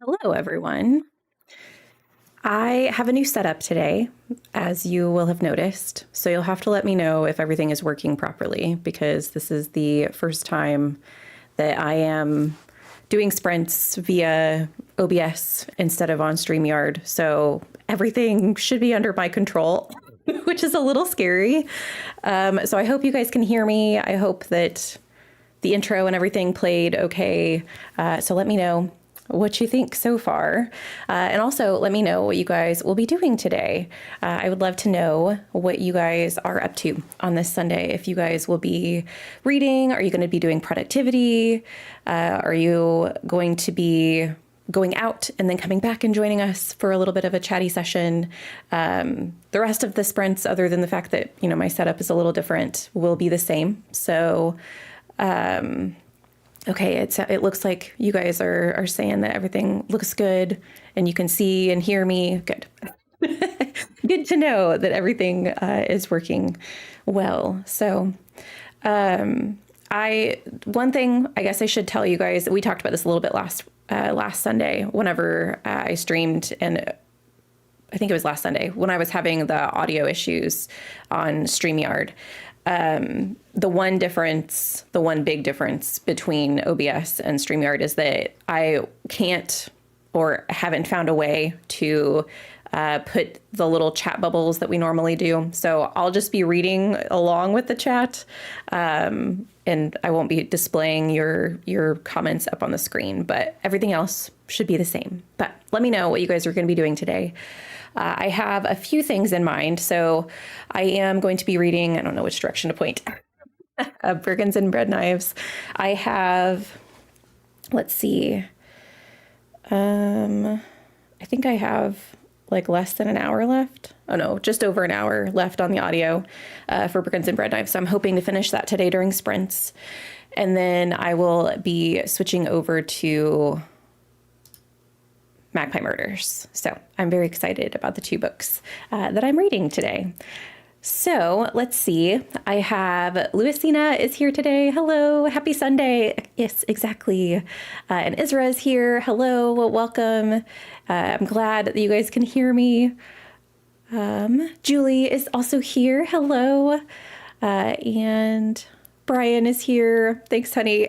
Hello, everyone. I have a new setup today, as you will have noticed. So you'll have to let me know if everything is working properly, because this is the first time that I am doing sprints via OBS instead of on StreamYard. So everything should be under my control, which is a little scary. So I hope you guys can hear me. I hope that the intro and everything played okay. So let me know what you think so far. And also let me know what you guys will be doing today. I would love to know what you guys are up to on this Sunday. If you guys will be reading, are you going to be doing productivity? Are you going to be going out and then coming back and joining us for a little bit of a chatty session? The rest of the sprints, other than the fact that, my setup is a little different, will be the same. So, okay, it looks like you guys are saying that everything looks good and you can see and hear me. Good. Good to know that everything is working well. So one thing I guess I should tell you guys, we talked about this a little bit last Sunday whenever I streamed, and I think it was last Sunday when I was having the audio issues on StreamYard. The one big difference between OBS and StreamYard is that I can't or haven't found a way to put the little chat bubbles that we normally do. So I'll just be reading along with the chat, and I won't be displaying your comments up on the screen, but everything else should be the same. But let me know what you guys are going to be doing today. I have a few things in mind. So I am going to be reading, I don't know which direction to point, Brigands and Bread Knives. I have, let's see, I think I have like less than an hour left. Oh no, just over an hour left on the audio for Brigands and Bread Knives. So I'm hoping to finish that today during sprints. And then I will be switching over to Magpie Murders. So I'm very excited about the two books that I'm reading today. So let's see. I have Luisina is here today. Hello. Happy Sunday. Yes, exactly. And Isra is here. Hello. Welcome. I'm glad that you guys can hear me. Julie is also here. Hello. And Brian is here. Thanks, honey.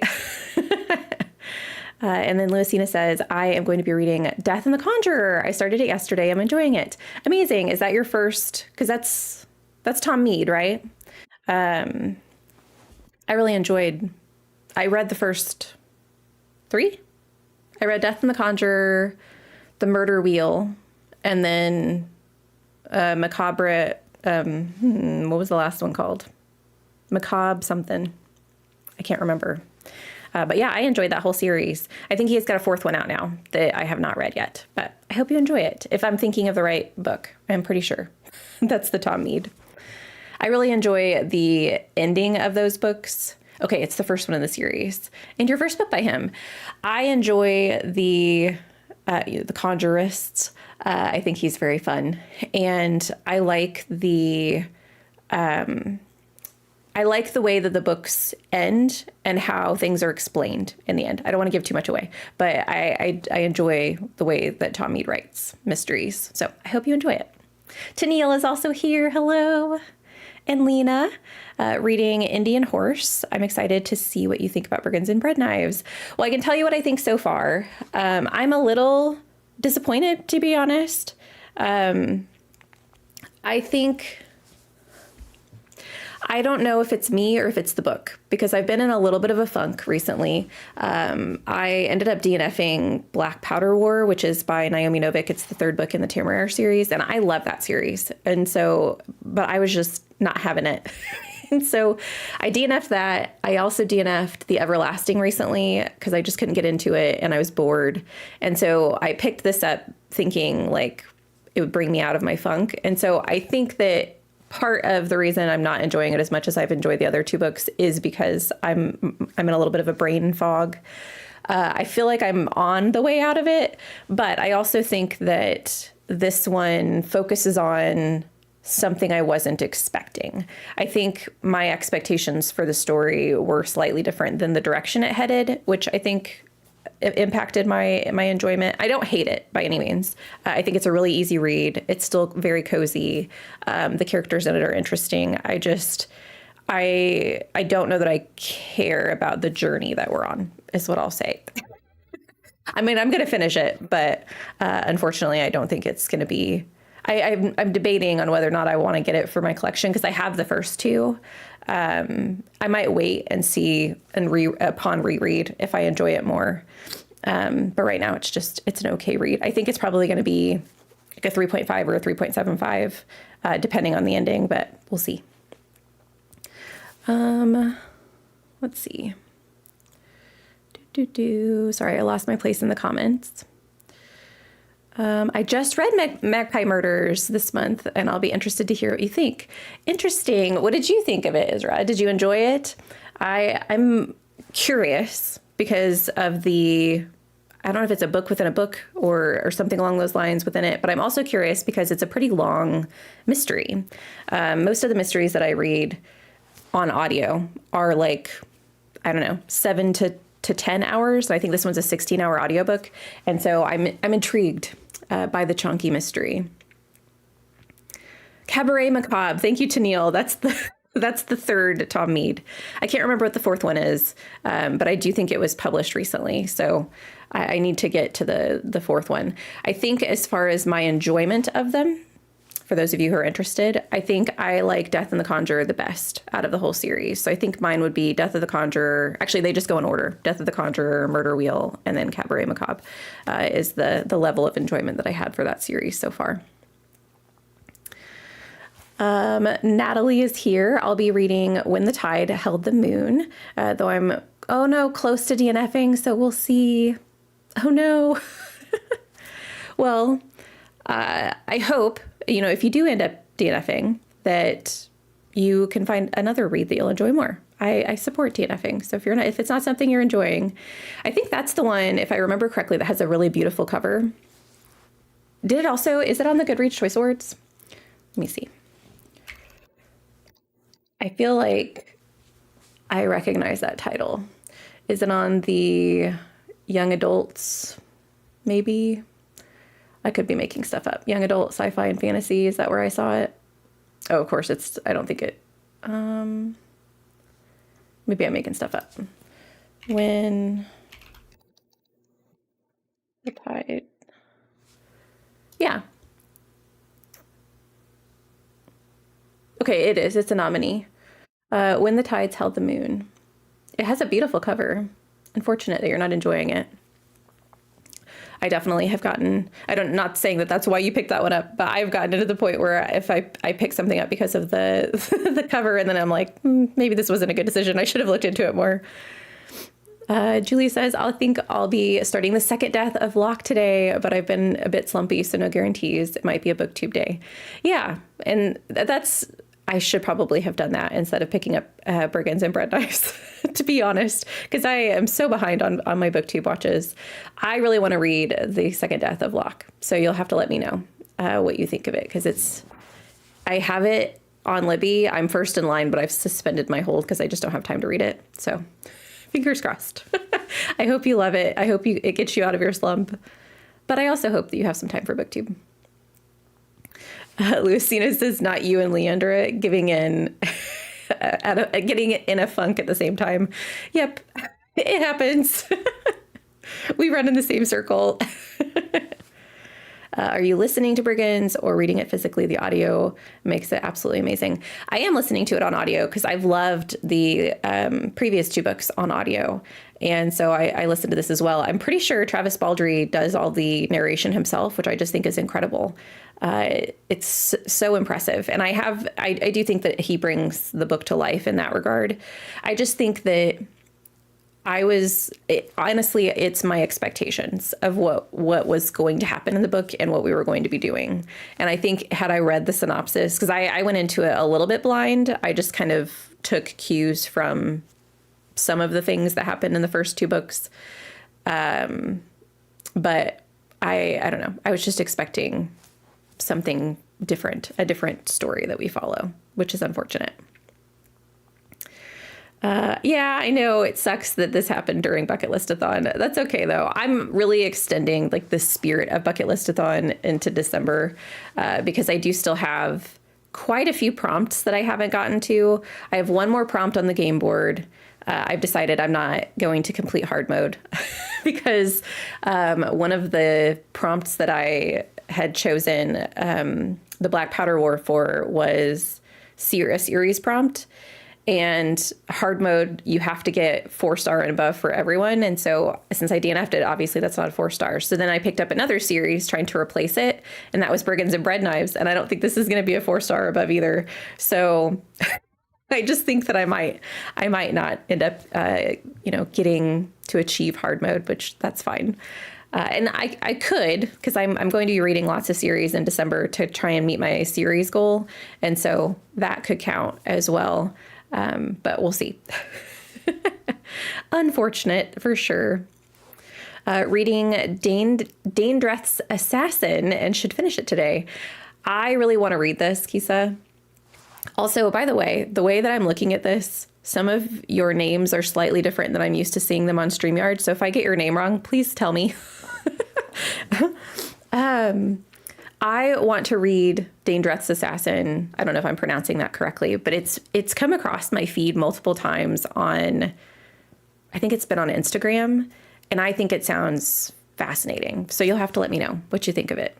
And then Luisina says, I am going to be reading Death and the Conjurer. I started it yesterday. I'm enjoying it. Amazing. Is that your first? Because that's Tom Mead, right? I really enjoyed, I read the first 3. I read Death and the Conjurer, The Murder Wheel, and then Macabre, what was the last one called? Macabre something. I can't remember. But yeah, I enjoyed that whole series. I think he's got a 4th one out now that I have not read yet, but I hope you enjoy it. If I'm thinking of the right book, I'm pretty sure that's the Tom Mead. I really enjoy the ending of those books. Okay, it's the first one in the series. And your first book by him. I enjoy the Conjurists. I think he's very fun. And I like the way that the books end and how things are explained in the end. I don't want to give too much away, but I enjoy the way that Tom Mead writes mysteries. So I hope you enjoy it. Tennille is also here. Hello. And Lena, reading Indian Horse. I'm excited to see what you think about Brigands and Bread Knives. Well, I can tell you what I think so far. I'm a little disappointed, to be honest. I don't know if it's me or if it's the book, because I've been in a little bit of a funk recently. I ended up DNFing Black Powder War, which is by Naomi Novik. It's the 3rd book in the Tamaraire series, and I love that series. And so, but I was just not having it. And so I DNF'd that. I also DNF'd The Everlasting recently because I just couldn't get into it and I was bored. And so I picked this up thinking like it would bring me out of my funk. And so I think that part of the reason I'm not enjoying it as much as I've enjoyed the other 2 books is because I'm in a little bit of a brain fog. I feel like I'm on the way out of it, but I also think that this one focuses on something I wasn't expecting. I think my expectations for the story were slightly different than the direction it headed, which I think impacted my enjoyment. I don't hate it by any means. I think it's a really easy read. It's still very cozy. The characters in it are interesting. I don't know that I care about the journey that we're on, is what I'll say. I mean, I'm going to finish it, but unfortunately, I don't think it's going to be. I'm debating on whether or not I want to get it for my collection because I have the first two. I might wait and see and upon reread if I enjoy it more. But right now it's an okay read. I think it's probably going to be like a 3.5 or a 3.75, depending on the ending, but we'll see. Let's see. Sorry, I lost my place in the comments. I just read Magpie Murders this month, and I'll be interested to hear what you think. Interesting. What did you think of it, Isra? Did you enjoy it? I'm curious because of I don't know if it's a book within a book or something along those lines within it, but I'm also curious because it's a pretty long mystery. Most of the mysteries that I read on audio are like, I don't know, 7 to 10 hours. I think this one's a 16-hour audiobook. And so I'm intrigued by the chunky mystery. Cabaret Macabre. Thank you to Neil. That's the third Tom Mead. I can't remember what the fourth one is, but I do think it was published recently. So I need to get to the fourth one. I think as far as my enjoyment of them, for those of you who are interested, I think I like Death and the Conjurer the best out of the whole series. So I think mine would be Death of the Conjurer. Actually, they just go in order. Death of the Conjurer, Murder Wheel, and then Cabaret Macabre is the level of enjoyment that I had for that series so far. Natalie is here. I'll be reading When the Tide Held the Moon, though I'm, close to DNFing, so we'll see. Oh no. Well, I hope, if you do end up DNFing, that you can find another read that you'll enjoy more. I support DNFing. So if it's not something you're enjoying, I think that's the one, if I remember correctly, that has a really beautiful cover. Is it on the Goodreads Choice Awards? Let me see. I feel like I recognize that title. Is it on the young adults? Maybe. I could be making stuff up. Young adult sci-fi and fantasy. Is that where I saw it? Oh, of course I don't think it, maybe I'm making stuff up. When the Tide. Yeah. Okay, it is. It's a nominee. When the Tides Held the Moon. It has a beautiful cover. Unfortunate that you're not enjoying it. I definitely have gotten, not saying that that's why you picked that one up, but I've gotten to the point where if I pick something up because of the the cover, and then I'm like, maybe this wasn't a good decision. I should have looked into it more. Julie says, I think I'll be starting the second death of Locke today, but I've been a bit slumpy, so no guarantees. It might be a booktube day. Yeah, and I should probably have done that instead of picking up Brigands and Bread Knives, to be honest, because I am so behind on my booktube watches. I really want to read the second death of Locke, so you'll have to let me know what you think of it, because I have it on Libby. I'm first in line, but I've suspended my hold because I just don't have time to read it. So fingers crossed. I hope you love it. I hope it gets you out of your slump, but I also hope that you have some time for booktube. Lucina says, not you and Leandra getting in a funk at the same time. Yep, it happens. We run in the same circle. Are you listening to Brigands or reading it physically? The audio makes it absolutely amazing. I am listening to it on audio because I've loved the previous two books on audio. And so I listened to this as well. I'm pretty sure Travis Baldree does all the narration himself, which I just think is incredible. It's so impressive. And I do think that he brings the book to life in that regard. I just think that honestly, it's my expectations of what was going to happen in the book and what we were going to be doing. And I think had I read the synopsis, because I went into it a little bit blind, I just kind of took cues from some of the things that happened in the first two books. But I don't know. I was just expecting something different, a different story that we follow, which is unfortunate. Yeah, I know it sucks that this happened during Bucket Listathon. That's okay though. I'm really extending like the spirit of Bucket Listathon into December because I do still have quite a few prompts that I haven't gotten to. I have one more prompt on the game board. I've decided I'm not going to complete hard mode because one of the prompts that I had chosen, the Black Powder War for, was a series prompt. And hard mode, you have to get 4-star and above for everyone. And so since I DNF'd it, obviously that's not 4 stars. So then I picked up another series trying to replace it. And that was Brigands and Bread Knives. And I don't think this is going to be a 4-star above either. So I just think that I might not end up, getting to achieve hard mode, which that's fine. And I could, because I'm going to be reading lots of series in December to try and meet my series goal. And so that could count as well. But we'll see. Unfortunate for sure. Reading Dane Dreth's Assassin and should finish it today. I really want to read this, Kisa. Also, by the way that I'm looking at this, some of your names are slightly different than I'm used to seeing them on StreamYard. So if I get your name wrong, please tell me. I want to read Dane Dreth's Assassin. I don't know if I'm pronouncing that correctly, but it's come across my feed multiple times I think it's been on Instagram, and I think it sounds fascinating. So you'll have to let me know what you think of it.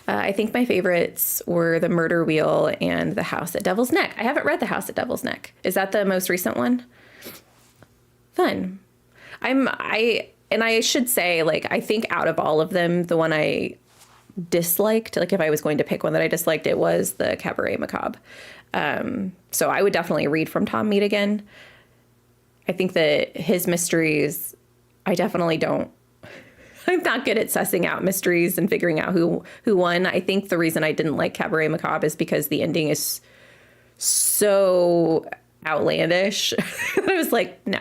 I think my favorites were The Murder Wheel and The House at Devil's Neck. I haven't read The House at Devil's Neck. Is that the most recent one? Fun. I should say, like, I think out of all of them, the one I disliked, like if I was going to pick one that I disliked, it was the Cabaret Macabre. So I would definitely read from Tom Mead again. I think that his mysteries, I'm not good at sussing out mysteries and figuring out who won. I think the reason I didn't like Cabaret Macabre is because the ending is so outlandish. I was like, no,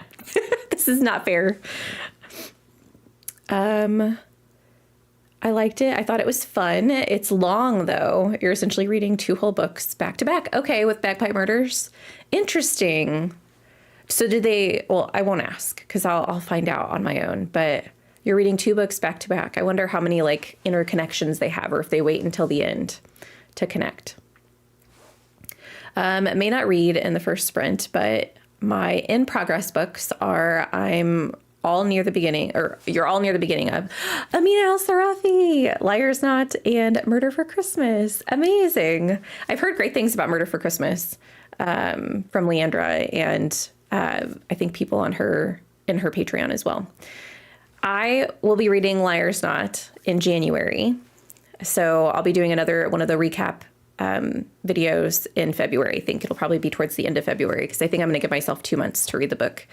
this is not fair. I liked it. I thought it was fun. It's long, though. You're essentially reading 2 whole books back to back. Okay, with Bagpipe Murders. Interesting. So did they... Well, I won't ask because I'll find out on my own. But you're reading 2 books back to back. I wonder how many like interconnections they have or if they wait until the end to connect. May not read in the first sprint, but my in-progress books are... all near the beginning, or you're all near the beginning of Amina El-Sarafi, Liar's Knot, and Murder for Christmas. Amazing. I've heard great things about Murder for Christmas from Leandra, and I think people in her Patreon as well. I will be reading Liar's Knot in January, so I'll be doing another one of the recap videos in February. I think it'll probably be towards the end of February because I think I'm going to give myself 2 months to read the book.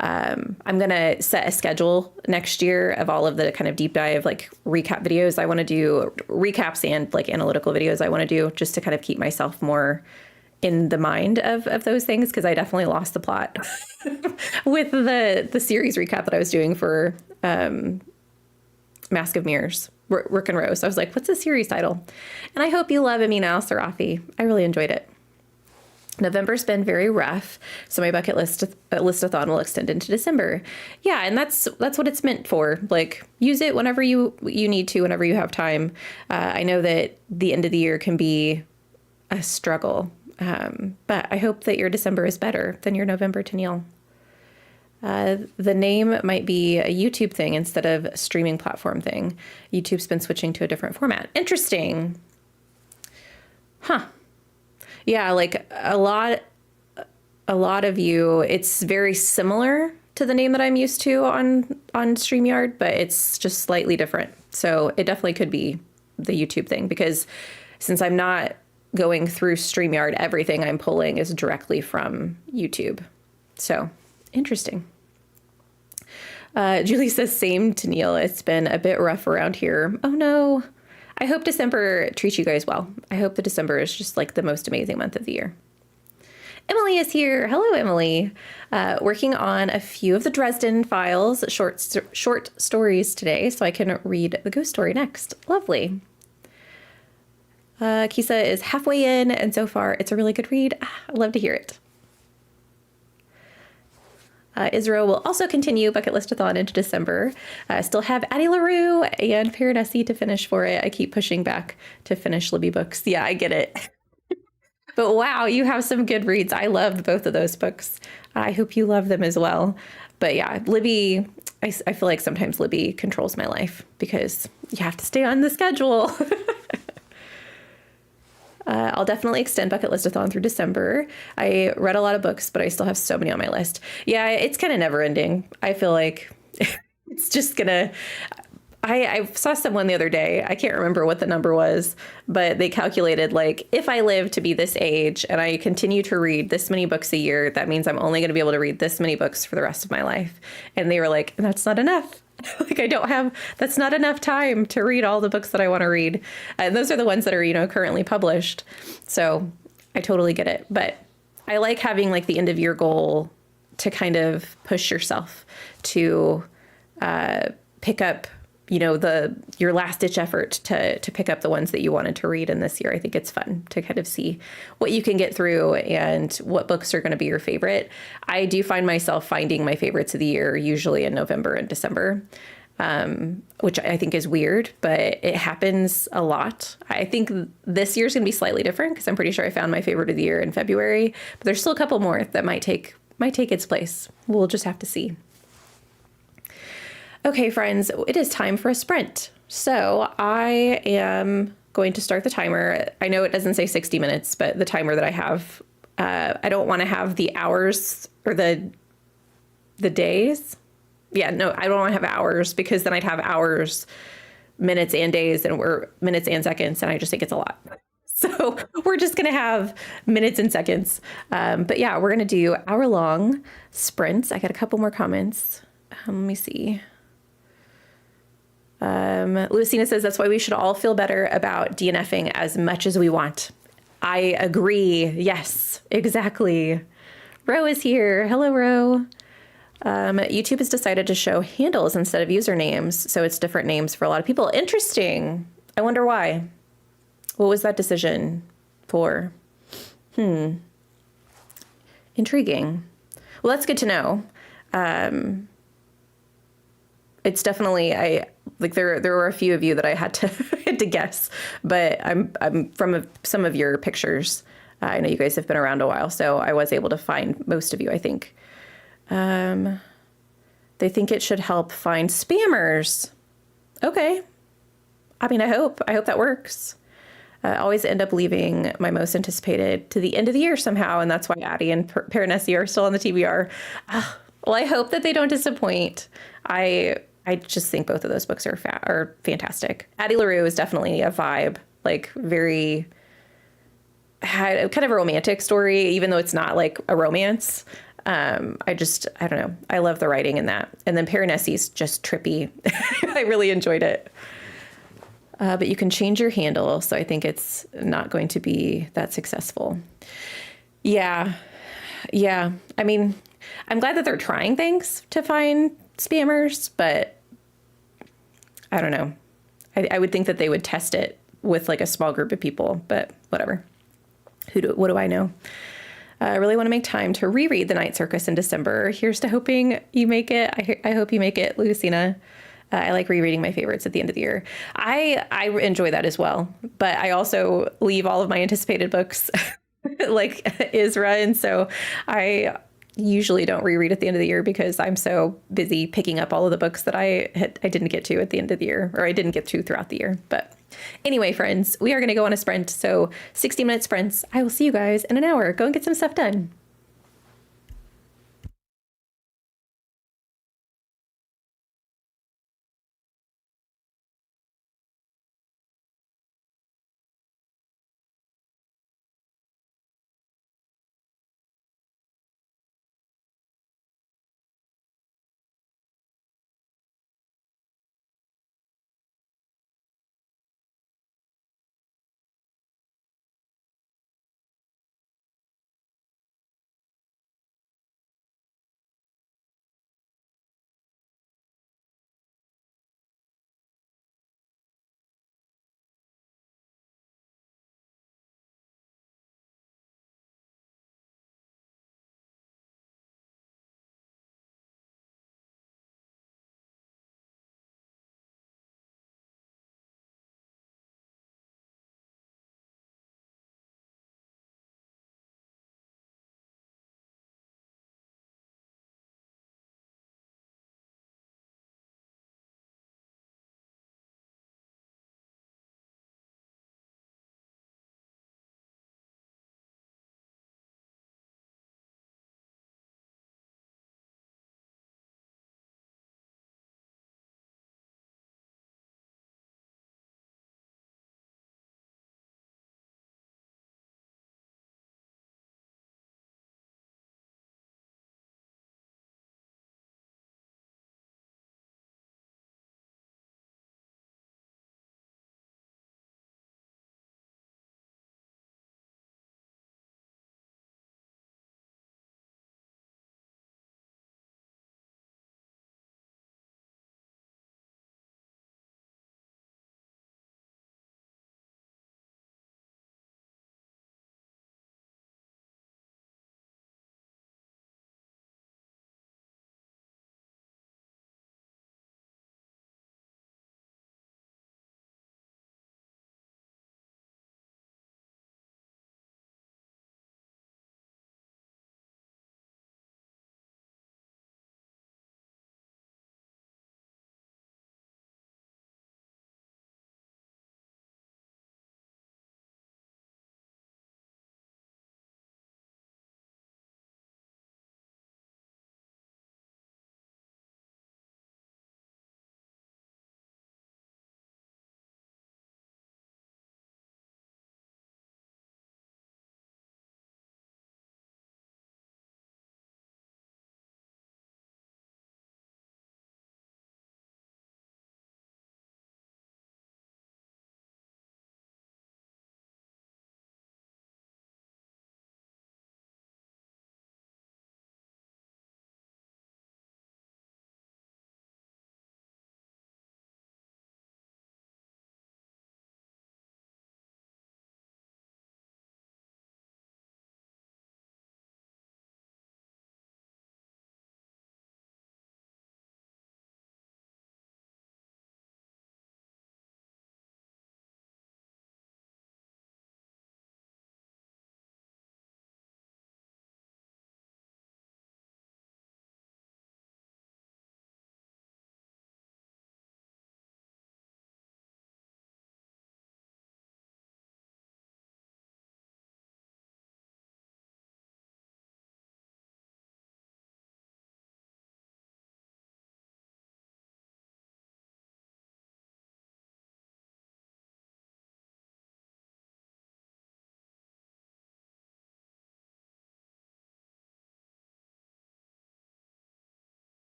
I'm going to set a schedule next year of all of the kind of deep dive, like recap videos. I want to do recaps and like analytical videos I want to do just to kind of keep myself more in the mind of those things. Because I definitely lost the plot with the series recap that I was doing for Mask of Mirrors, Rook and Rose. I was like, what's the series title? And I hope you love Amina El-Sarafi. I really enjoyed it. November's been very rough, so my bucket listathon will extend into December. Yeah, and that's what it's meant for. Like, use it whenever you need to, whenever you have time. I know that the end of the year can be a struggle, but I hope that your December is better than your November, Tennille. The name might be a YouTube thing instead of a streaming platform thing. YouTube's been switching to a different format. Interesting. Huh. Yeah, like a lot of you, it's very similar to the name that I'm used to on StreamYard, but it's just slightly different. So it definitely could be the YouTube thing because since I'm not going through StreamYard, everything I'm pulling is directly from YouTube. So interesting. Julie says, same to Neil. It's been a bit rough around here. Oh no. I hope December treats you guys well. I hope that December is just like the most amazing month of the year. Emily is here. Hello, Emily. Working on a few of the Dresden Files short stories today, so I can read the ghost story next. Lovely. Kisa is halfway in, and so far it's a really good read. I love to hear it. Israel will also continue Bucket Listathon into December. I still have Addie LaRue and Piranesi to finish for it. I keep pushing back to finish Libby books. Yeah, I get it. But wow, you have some good reads. I loved both of those books. I hope you love them as well. But yeah, Libby, I feel like sometimes Libby controls my life because you have to stay on the schedule. I'll definitely extend Bucket Listathon through December. I read a lot of books, but I still have so many on my list. Yeah, it's kind of never ending. I feel like it's just gonna. I saw someone the other day, I can't remember what the number was, but they calculated like if I live to be this age and I continue to read this many books a year, that means I'm only going to be able to read this many books for the rest of my life. And they were like, that's not enough. Like that's not enough time to read all the books that I want to read. And those are the ones that are, currently published. So I totally get it. But I like having like the end of year goal to kind of push yourself to pick up your last ditch effort to pick up the ones that you wanted to read in this year. I think it's fun to kind of see what you can get through and what books are going to be your favorite. I do find myself finding my favorites of the year usually in November and December, which I think is weird, but it happens a lot. I think this year's going to be slightly different because I'm pretty sure I found my favorite of the year in February, but there's still a couple more that might take its place. We'll just have to see. Okay, friends, it is time for a sprint. So I am going to start the timer. I know it doesn't say 60 minutes, but the timer that I have, I don't want to have the hours or the days. Yeah, no, I don't want to have hours because then I'd have hours, minutes and days or minutes and seconds. And I just think it's a lot. So we're just going to have minutes and seconds. But yeah, we're going to do hour-long sprints. I got a couple more comments. Let me see. Lucina says that's why we should all feel better about DNFing as much as we want. I agree. Yes, exactly. Ro is here. Hello, Ro. YouTube has decided to show handles instead of usernames, so it's different names for a lot of people. Interesting. I wonder why. What was that decision for? Intriguing. Well, that's good to know. It's definitely there were a few of you that I had to guess, but I'm from some of your pictures. I know you guys have been around a while, so I was able to find most of you, I think. They think it should help find spammers. Okay. I mean, I hope that works. I always end up leaving my most anticipated to the end of the year somehow, and that's why Addie and Piranesi are still on the TBR. Well, I hope that they don't disappoint. I just think both of those books are fantastic. Addie LaRue is definitely a vibe, like had kind of a romantic story, even though it's not like a romance. I don't know. I love the writing in that. And then Piranesi's just trippy. I really enjoyed it. But you can change your handle, so I think it's not going to be that successful. Yeah. I mean, I'm glad that they're trying things to find spammers, but I don't know. I would think that they would test it with like a small group of people, but whatever. What do I know? I really want to make time to reread The Night Circus in December. Here's to hoping you make it. I hope you make it, Lucina. I like rereading my favorites at the end of the year. I enjoy that as well, but I also leave all of my anticipated books like Isra, and so I usually don't reread at the end of the year because I'm so busy picking up all of the books that I didn't get to at the end of the year, or I didn't get to throughout the year. But anyway, friends, we are going to go on a sprint. So 60-minute sprints. I will see you guys in an hour. Go and get some stuff done.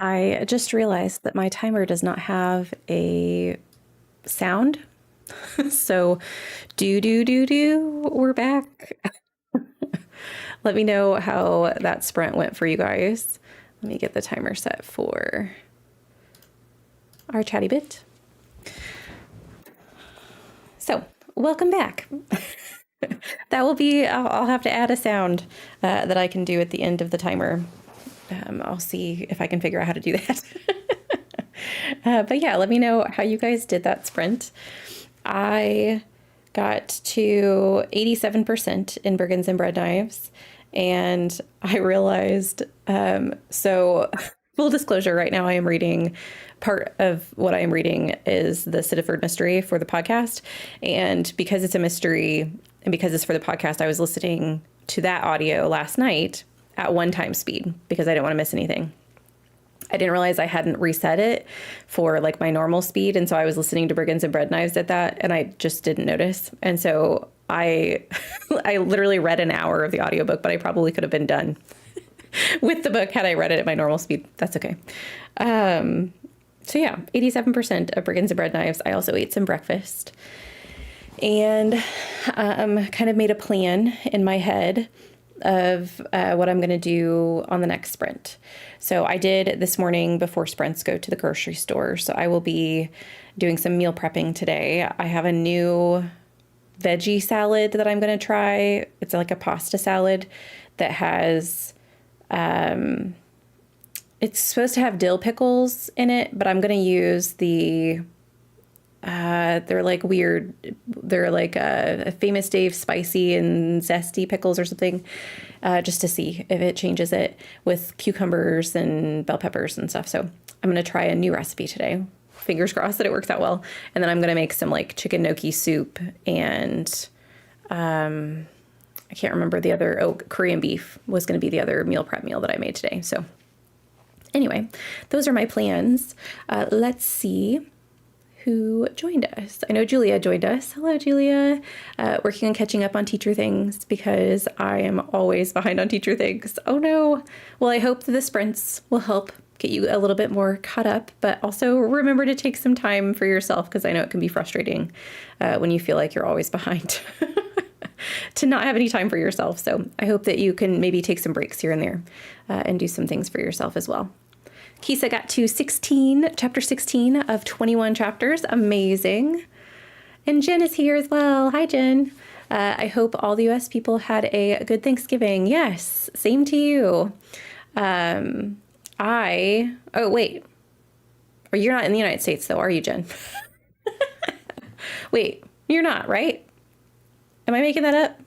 I just realized that my timer does not have a sound. So we're back. Let me know how that sprint went for you guys. Let me get the timer set for our chatty bit. So welcome back. That will be, I'll have to add a sound that I can do at the end of the timer. I'll see if I can figure out how to do that. But yeah, let me know how you guys did that sprint. I got to 87% in brigands and bread knives. And I realized, so full disclosure, right now I am reading, part of what I am reading is the Siddiford mystery for the podcast. And because it's a mystery and because it's for the podcast, I was listening to that audio last night at 1x speed because I didn't want to miss anything. I didn't realize I hadn't reset it for like my normal speed. And so I was listening to Brigands and Bread Knives at that, and I just didn't notice. And so I literally read an hour of the audiobook, but I probably could have been done with the book had I read it at my normal speed. That's okay. So yeah, 87% of Brigands and Bread Knives. I also ate some breakfast and kind of made a plan in my head of what I'm going to do on the next sprint. So I did this morning before sprints go to the grocery store. So I will be doing some meal prepping today. I have a new veggie salad that I'm going to try. It's like a pasta salad that has, it's supposed to have dill pickles in it, but I'm going to use the, they're like weird. They're like a Famous Dave spicy and zesty pickles or something, just to see if it changes it with cucumbers and bell peppers and stuff. So I'm going to try a new recipe today. Fingers crossed that it works out well. And then I'm going to make some like chicken gnocchi soup and, I can't remember the other, Korean beef was going to be the other meal prep meal that I made today. So anyway, those are my plans. Let's see who joined us. I know Julia joined us. Hello, Julia. Working on catching up on teacher things because I am always behind on teacher things. Oh no. Well, I hope that the sprints will help get you a little bit more caught up, but also remember to take some time for yourself because I know it can be frustrating when you feel like you're always behind to not have any time for yourself. So I hope that you can maybe take some breaks here and there and do some things for yourself as well. Kisa got to chapter 16 of 21 chapters. Amazing. And Jen is here as well. Hi, Jen. I hope all the US people had a good Thanksgiving. Yes, same to you. Oh, wait. Or you're not in the United States, though, are you, Jen? Wait, you're not, right? Am I making that up?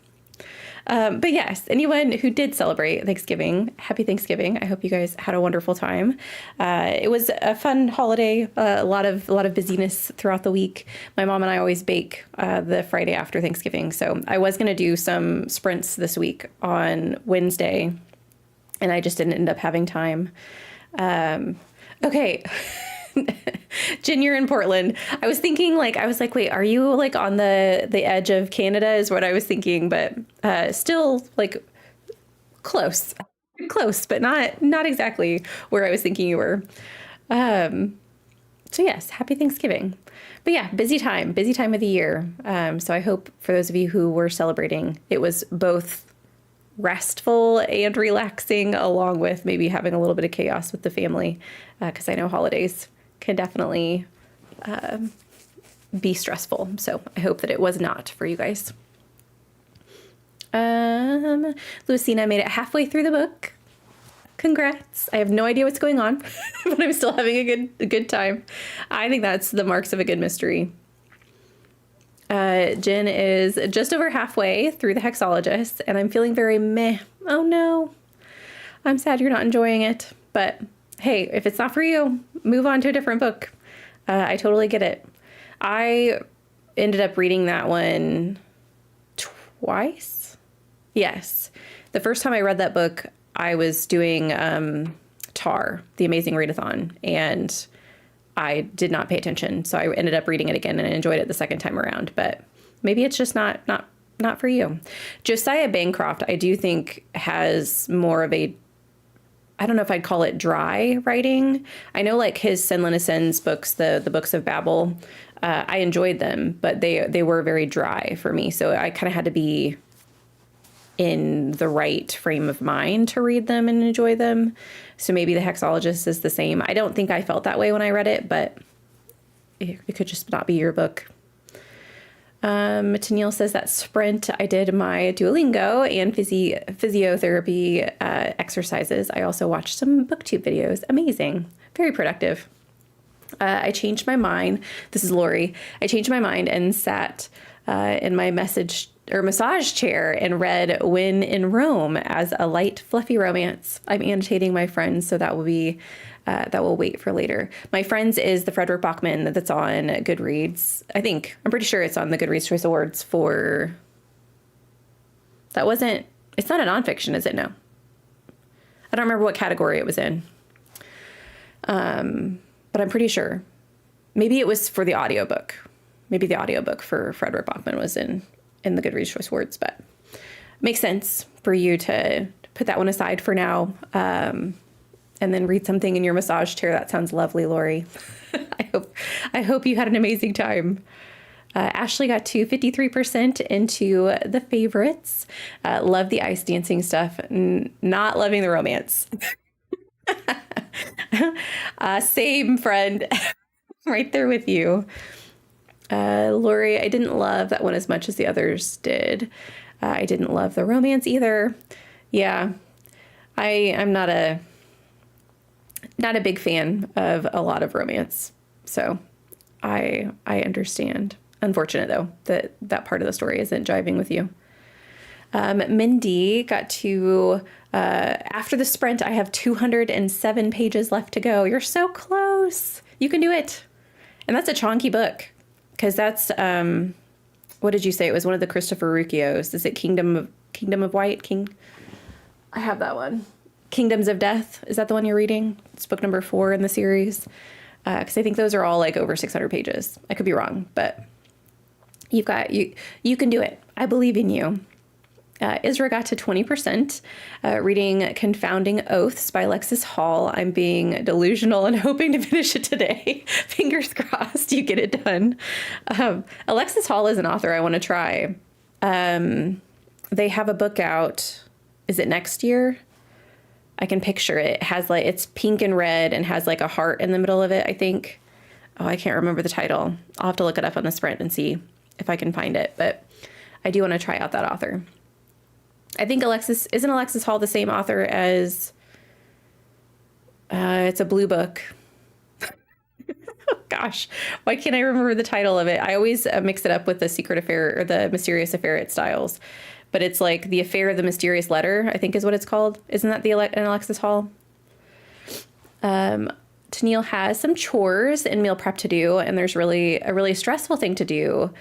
But yes, anyone who did celebrate Thanksgiving, happy Thanksgiving. I hope you guys had a wonderful time. It was a fun holiday, a lot of busyness throughout the week. My mom and I always bake the Friday after Thanksgiving. So I was going to do some sprints this week on Wednesday, and I just didn't end up having time. Okay. Jen, you're in Portland. I was thinking wait, are you like on the edge of Canada is what I was thinking, but still like close, but not exactly where I was thinking you were. So yes, happy Thanksgiving. But yeah, busy time of the year. So I hope for those of you who were celebrating, it was both restful and relaxing, along with maybe having a little bit of chaos with the family, because I know holidays can definitely be stressful. So I hope that it was not for you guys. Lucina made it halfway through the book. Congrats. I have no idea what's going on, but I'm still having a good time. I think that's the marks of a good mystery. Jen is just over halfway through the Hexologist, and I'm feeling very meh. Oh no. I'm sad you're not enjoying it, but hey, if it's not for you, move on to a different book. I totally get it. I ended up reading that one twice. Yes. The first time I read that book, I was doing TAR, The Amazing Readathon, and I did not pay attention. So I ended up reading it again and I enjoyed it the second time around, but maybe it's just not for you. Josiah Bancroft, I do think has more of a I don't know if I'd call it dry writing. I know like his Senlin Ascends books, the books of Babel, I enjoyed them, but they were very dry for me. So I kind of had to be in the right frame of mind to read them and enjoy them. So maybe the Hexologist is the same. I don't think I felt that way when I read it, but it could just not be your book. Tennille says that sprint, I did my Duolingo and physiotherapy exercises. I also watched some booktube videos. Amazing. Very productive. I changed my mind. This is Lori. I changed my mind and sat in my massage chair and read When in Rome as a light, fluffy romance. I'm annotating my friends, so that will wait for later. My Friends is the Frederick Bachman that's on Goodreads. I'm pretty sure it's on the Goodreads Choice Awards for, it's not a nonfiction, is it? No. I don't remember what category it was in. But I'm pretty sure. Maybe it was for the audiobook. Maybe the audiobook for Frederick Bachman was in the Goodreads Choice Awards, but makes sense for you to put that one aside for now. And then read something in your massage chair. That sounds lovely, Lori. I hope you had an amazing time. Ashley got to 53% into the favorites. Love the ice dancing stuff. Not loving the romance. Same, friend. Right there with you. Lori, I didn't love that one as much as the others did. I didn't love the romance either. Yeah, I'm not a big fan of a lot of romance. So I understand. Unfortunate though, that part of the story isn't jiving with you. Mindy got to, after the sprint, I have 207 pages left to go. You're so close. You can do it. And that's a chonky book because that's, what did you say? It was one of the Christopher Rucchios. Is it Kingdom of White? I have that one. Kingdoms of Death. Is that the one you're reading? It's book number 4 in the series. Because I think those are all like over 600 pages. I could be wrong, but you can do it. I believe in you. Isra got to 20%, reading Confounding Oaths by Alexis Hall. I'm being delusional and hoping to finish it today. Fingers crossed you get it done. Alexis Hall is an author I want to try. They have a book out. Is it next year? I can picture it. It has like, it's pink and red and has like a heart in the middle of it, I think. Oh, I can't remember the title. I'll have to look it up on the sprint and see if I can find it. But I do want to try out that author. I think isn't Alexis Hall the same author as, it's a blue book. Oh, gosh, why can't I remember the title of it? I always mix it up with the Secret Affair or the Mysterious Affair at Styles. But it's like The Affair of the Mysterious Letter, I think is what it's called. Isn't that an Alexis Hall? Tennille has some chores and meal prep to do, and there's a really stressful thing to do,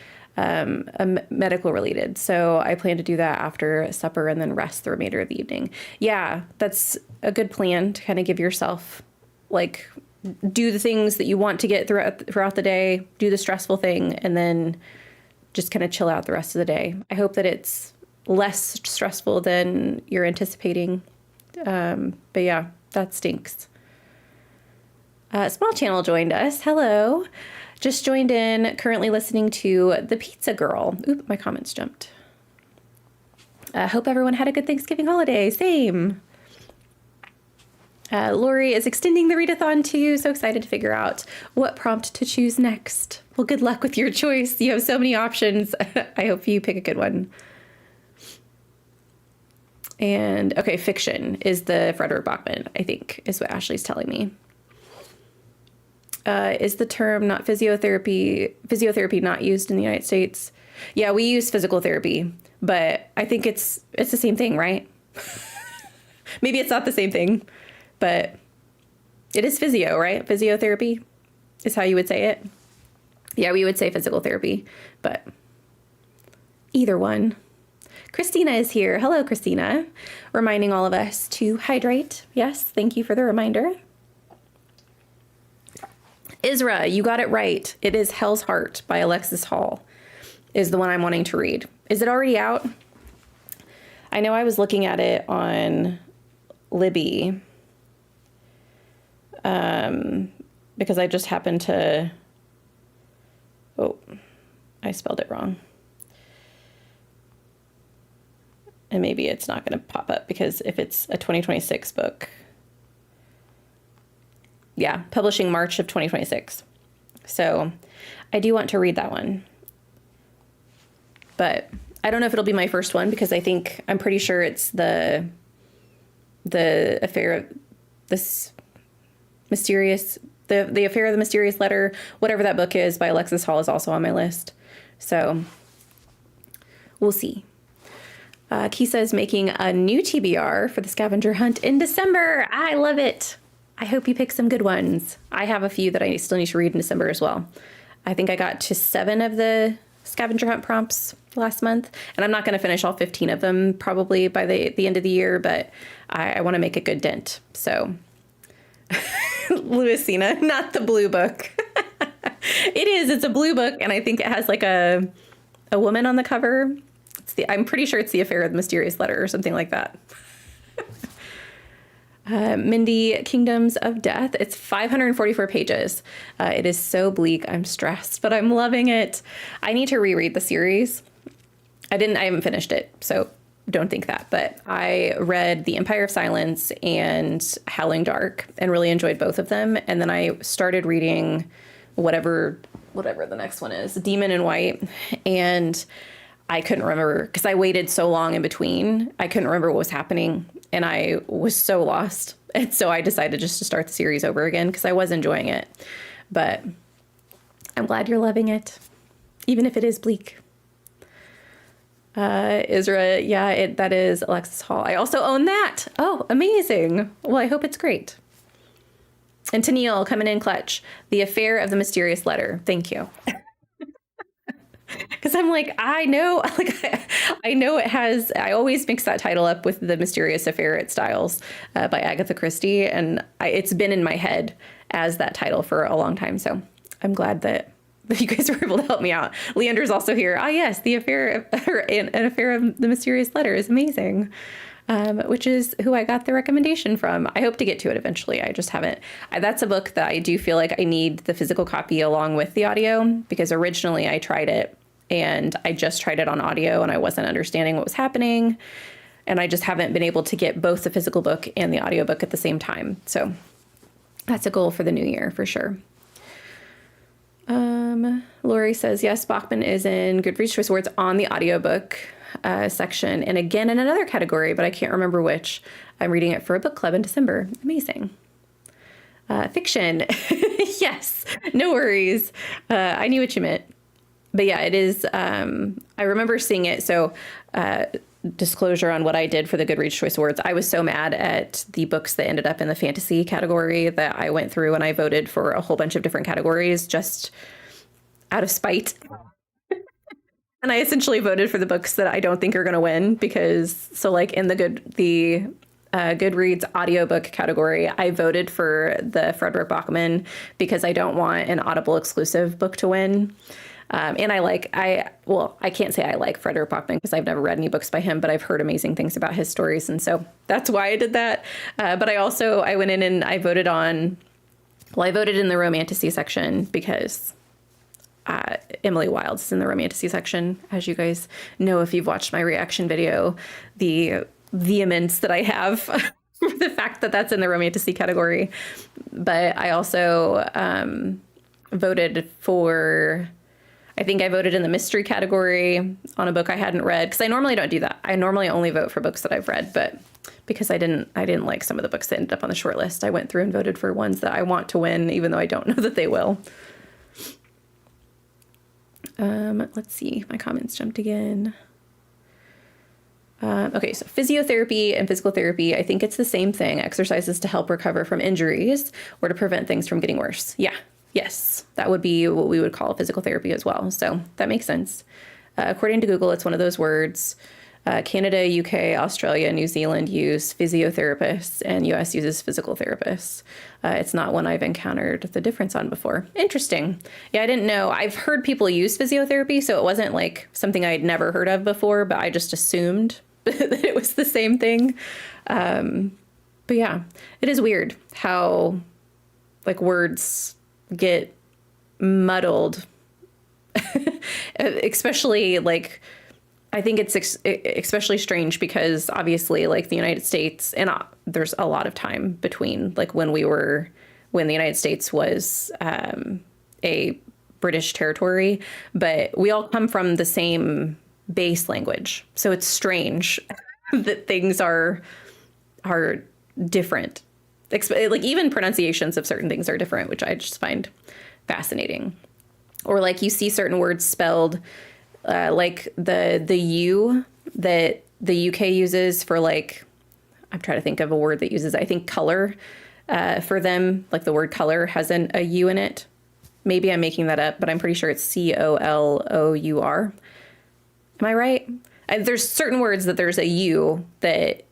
medical related. So I plan to do that after supper and then rest the remainder of the evening. Yeah, that's a good plan to kind of give yourself, like, do the things that you want to get throughout the day, do the stressful thing, and then just kind of chill out the rest of the day. I hope that it's less stressful than you're anticipating. But yeah, that stinks. Small Channel joined us. Hello. Just joined in, currently listening to The Pizza Girl. Oop, my comments jumped. Hope everyone had a good Thanksgiving holiday. Same. Lori is extending the readathon too. So excited to figure out what prompt to choose next. Well, good luck with your choice. You have so many options. I hope you pick a good one. And okay, fiction is the Frederick Bachman, I think, is what Ashley's telling me. Is the term not physiotherapy not used in the United States? Yeah, we use physical therapy, but I think it's the same thing, right? Maybe it's not the same thing, but it is physio, right? Physiotherapy is how you would say it. Yeah, we would say physical therapy, but either one. Christina is here. Hello, Christina. Reminding all of us to hydrate. Yes, thank you for the reminder. Isra, you got it right. It is Hell's Heart by Alexis Hall is the one I'm wanting to read. Is it already out? I know I was looking at it on Libby. because I just happened to, oh, I spelled it wrong. And maybe it's not going to pop up because if it's a 2026 book, yeah, publishing March of 2026. So I do want to read that one, but I don't know if it'll be my first one because I'm pretty sure it's the affair of this mysterious, the affair of the mysterious letter, whatever that book is by Alexis Hall is also on my list. So we'll see. Kisa is making a new TBR for the scavenger hunt in December. I love it. I hope you pick some good ones. I have a few that I still need to read in December as well. I think I got to 7 of the scavenger hunt prompts last month, and I'm not going to finish all 15 of them probably by the end of the year, but I want to make a good dent. So Louisina, not the blue book. It's a blue book, and I think it has like a woman on the cover. I'm pretty sure it's the affair of the mysterious letter or something like that. Mindy, Kingdoms of Death. It's 544 pages. It is so bleak. I'm stressed, but I'm loving it. I need to reread the series. I haven't finished it, so don't think that. But I read The Empire of Silence and Howling Dark and really enjoyed both of them. And then I started reading whatever the next one is, Demon in White. And I couldn't remember because I waited so long in between. I couldn't remember what was happening and I was so lost. And so I decided just to start the series over again because I was enjoying it. But I'm glad you're loving it, even if it is bleak. Isra, yeah, that is Alexis Hall. I also own that. Oh, amazing. Well, I hope it's great. And Tennille coming in clutch. The Affair of the Mysterious Letter. Thank you. Because I'm like, I know it has, I always mix that title up with The Mysterious Affair at Styles by Agatha Christie. And it's been in my head as that title for a long time. So I'm glad that you guys were able to help me out. Leander's also here. Ah, yes, an Affair of the Mysterious Letter is amazing. Which is who I got the recommendation from. I hope to get to it eventually. I just haven't. That's a book that I do feel like I need the physical copy along with the audio because originally I tried it and I just tried it on audio and I wasn't understanding what was happening. And I just haven't been able to get both the physical book and the audiobook at the same time. So that's a goal for the new year for sure. Lori says, yes, Bachman is in Goodreads Choice Awards on the audiobook section. And again, in another category, but I can't remember which. I'm reading it for a book club in December. Amazing. Fiction. Yes, no worries. I knew what you meant. But yeah, it is. I remember seeing it. So disclosure on what I did for the Goodreads Choice Awards. I was so mad at the books that ended up in the fantasy category that I went through and I voted for a whole bunch of different categories just out of spite. And I essentially voted for the books that I don't think are going to win because, so like in the Goodreads audiobook category, I voted for the Frederick Bachman because I don't want an Audible exclusive book to win. And I can't say I like Frederick Bachman because I've never read any books by him, but I've heard amazing things about his stories. And so that's why I did that. But I went in and I voted in the romantasy section because Emily Wilde's in the romantasy section. As you guys know, if you've watched my reaction video, the vehemence that I have for the fact that that's in the romantasy category. But I also voted for, I think I voted in the mystery category on a book I hadn't read because I normally don't do that. I normally only vote for books that I've read, but because I didn't like some of the books that ended up on the short list, I went through and voted for ones that I want to win, even though I don't know that they will. Let's see, my comments jumped again. Okay, so physiotherapy and physical therapy, I think it's the same thing. Exercises to help recover from injuries or to prevent things from getting worse. Yeah, yes, that would be what we would call physical therapy as well. So that makes sense. According to Google, it's one of those words. Canada, UK, Australia, New Zealand use physiotherapists and US uses physical therapists. It's not one I've encountered the difference on before. Interesting. Yeah, I didn't know. I've heard people use physiotherapy, so it wasn't like something I'd never heard of before, but I just assumed that it was the same thing. But yeah, it is weird how like words get muddled, especially like I think it's especially strange because obviously like the United States and there's a lot of time between like when the United States was a British territory, but we all come from the same base language. So it's strange that things are different. Like even pronunciations of certain things are different, which I just find fascinating. Or like you see certain words spelled like the U that the UK uses for like, I'm trying to think of a word that uses, I think color for them, like the word color has a U in it. Maybe I'm making that up, but I'm pretty sure it's COLOUR. Am I right? There's certain words that there's a U that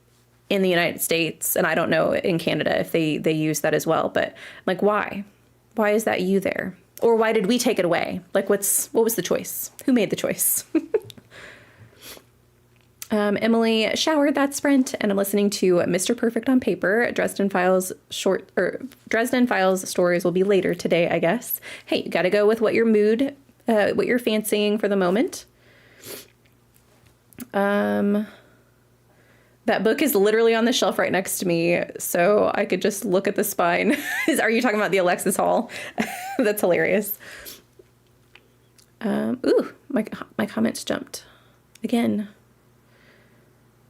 in the United States, and I don't know in Canada if they use that as well, but like why? Why is that U there? Or why did we take it away? Like what was the choice? Who made the choice? Emily showered that sprint, and I'm listening to Mr. Perfect on paper. Dresden Files stories will be later today, I guess. Hey, you got to go with what what you're fancying for the moment. That book is literally on the shelf right next to me, so I could just look at the spine. Are you talking about the Alexis Hall? That's hilarious. Ooh, my comments jumped again.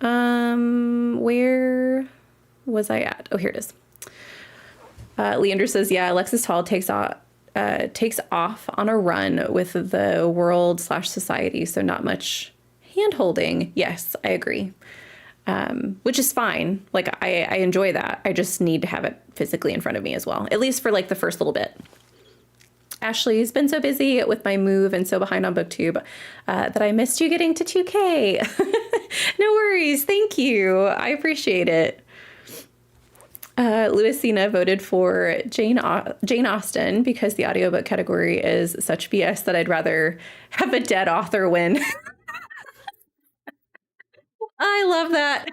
Where was I at? Oh, here it is. Leander says, yeah, Alexis Hall takes off on a run with the world/society, so not much hand holding. Yes, I agree. Which is fine. Like I enjoy that. I just need to have it physically in front of me as well, at least for like the first little bit. Ashley's been so busy with my move and so behind on BookTube that I missed you getting to 2K. No worries. Thank you. I appreciate it. Louisina voted for Jane Austen because the audiobook category is such BS that I'd rather have a dead author win. I love that.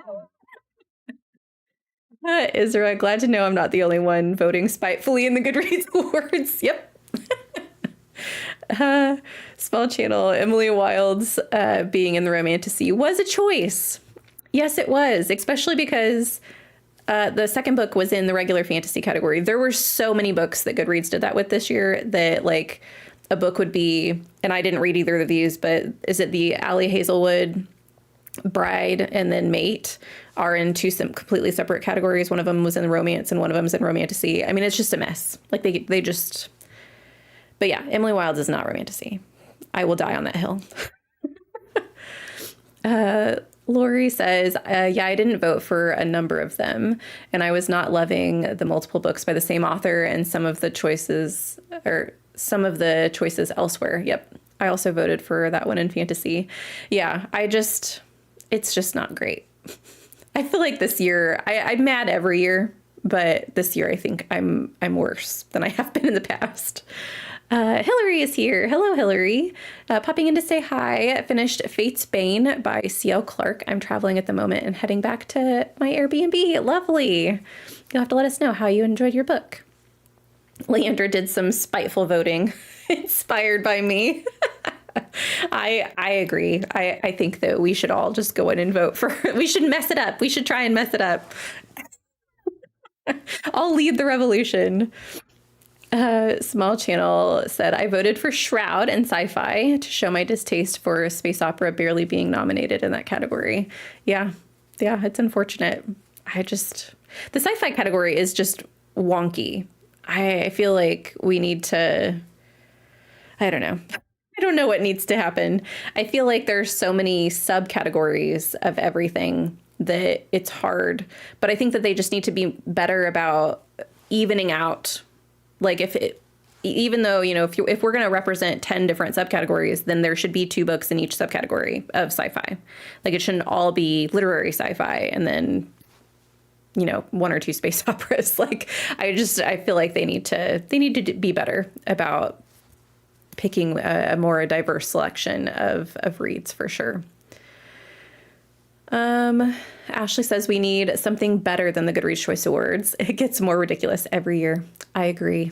Isra, glad to know I'm not the only one voting spitefully in the Goodreads awards. Yep. Small channel, Emily Wilde's being in the Romantasy was a choice. Yes, it was, especially because the second book was in the regular fantasy category. There were so many books that Goodreads did that with this year that like a book would be, and I didn't read either of these, but is it the Allie Hazelwood Bride and then Mate are in two completely separate categories. One of them was in romance and one of them is in Romantasy. I mean, it's just a mess. Like they just, but yeah, Emily Wilde is not Romantasy. I will die on that hill. Lori says, yeah, I didn't vote for a number of them, and I was not loving the multiple books by the same author and some of the choices elsewhere. Yep. I also voted for that one in fantasy. Yeah, it's just not great. I feel like this year, I'm mad every year, but this year I think I'm worse than I have been in the past. Hillary is here. Hello, Hillary. Popping in to say hi. Finished Fate's Bane by C.L. Clark. I'm traveling at the moment and heading back to my Airbnb. Lovely. You'll have to let us know how you enjoyed your book. Leandra did some spiteful voting inspired by me. I agree. I think that we should all just go in and vote for, we should mess it up. We should try and mess it up. I'll lead the revolution. Small channel said, I voted for Shroud and sci-fi to show my distaste for space opera barely being nominated in that category. Yeah, it's unfortunate. The sci-fi category is just wonky. I feel like we need to, I don't know. I don't know what needs to happen. I feel like there's so many subcategories of everything that it's hard, but I think that they just need to be better about evening out. Like even though, if we're going to represent 10 different subcategories, then there should be 2 books in each subcategory of sci-fi. Like it shouldn't all be literary sci-fi and then, 1 or 2 space operas. Like I feel like they need to be better about picking a more diverse selection of reads for sure. Ashley says we need something better than the Goodreads Choice Awards. It gets more ridiculous every year. I agree.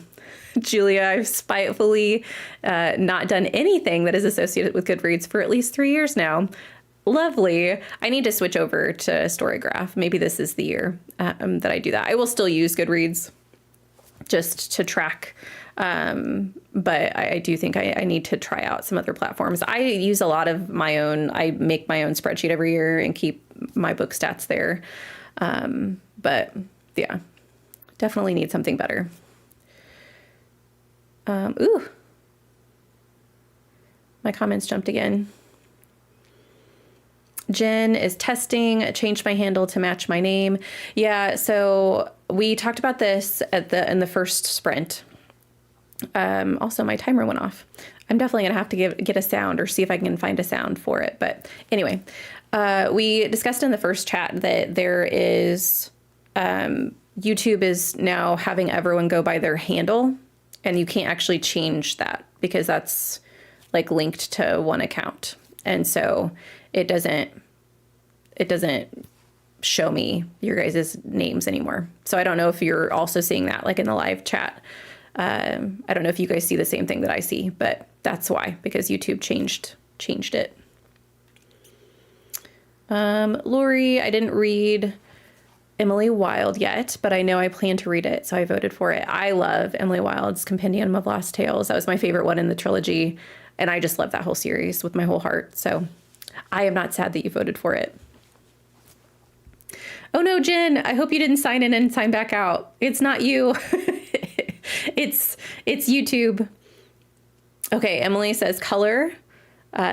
Julia, I've spitefully not done anything that is associated with Goodreads for at least 3 years now. Lovely. I need to switch over to Storygraph. Maybe this is the year that I do that. I will still use Goodreads just to track. But I do think I need to try out some other platforms. I use a lot of my own. I make my own spreadsheet every year and keep my book stats there. But yeah, definitely need something better. Ooh, my comments jumped again. Jen is testing, changed my handle to match my name. Yeah, so we talked about this in the first sprint. Also, my timer went off. I'm definitely going to have to get a sound or see if I can find a sound for it. But anyway, we discussed in the first chat that there is, YouTube is now having everyone go by their handle, and you can't actually change that because that's like linked to one account. And so it doesn't show me your guys' names anymore. So I don't know if you're also seeing that like in the live chat. I don't know if you guys see the same thing that I see, but that's why, because YouTube changed it. Lori, I didn't read Emily Wilde yet, but I know I plan to read it, so I voted for it. I love Emily Wilde's Compendium of Lost Tales. That was my favorite one in the trilogy, and I just love that whole series with my whole heart. So I am not sad that you voted for it. Oh no, Jen, I hope you didn't sign in and sign back out. It's not you. It's YouTube. Okay, Emily says color,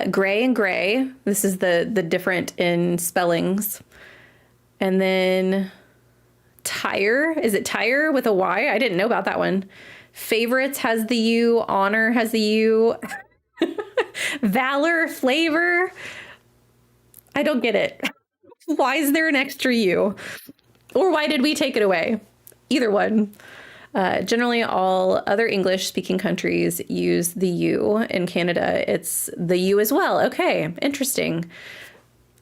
gray and gray. This is the different in spellings. And then tire. Is it tire with a Y? I didn't know about that one. Favorites has the U. Honor has the U. Valor, flavor. I don't get it. Why is there an extra U? Or why did we take it away? Either one. Generally, all other English-speaking countries use the U. In Canada, it's the U as well. Okay, interesting.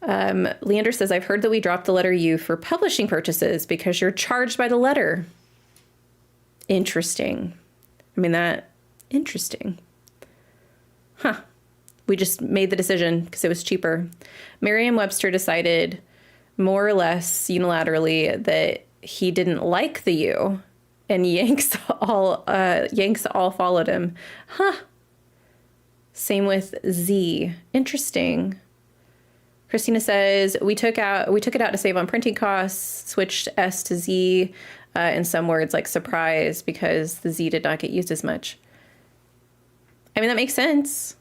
Leander says, I've heard that we dropped the letter U for publishing purchases because you're charged by the letter. Interesting. I mean, interesting. Huh. We just made the decision because it was cheaper. Merriam-Webster decided more or less unilaterally that he didn't like the U, and Yanks all followed him. Huh. Same with Z. Interesting. Christina says, we took it out to save on printing costs, switched S to Z in some words like surprise because the Z did not get used as much. I mean, that makes sense.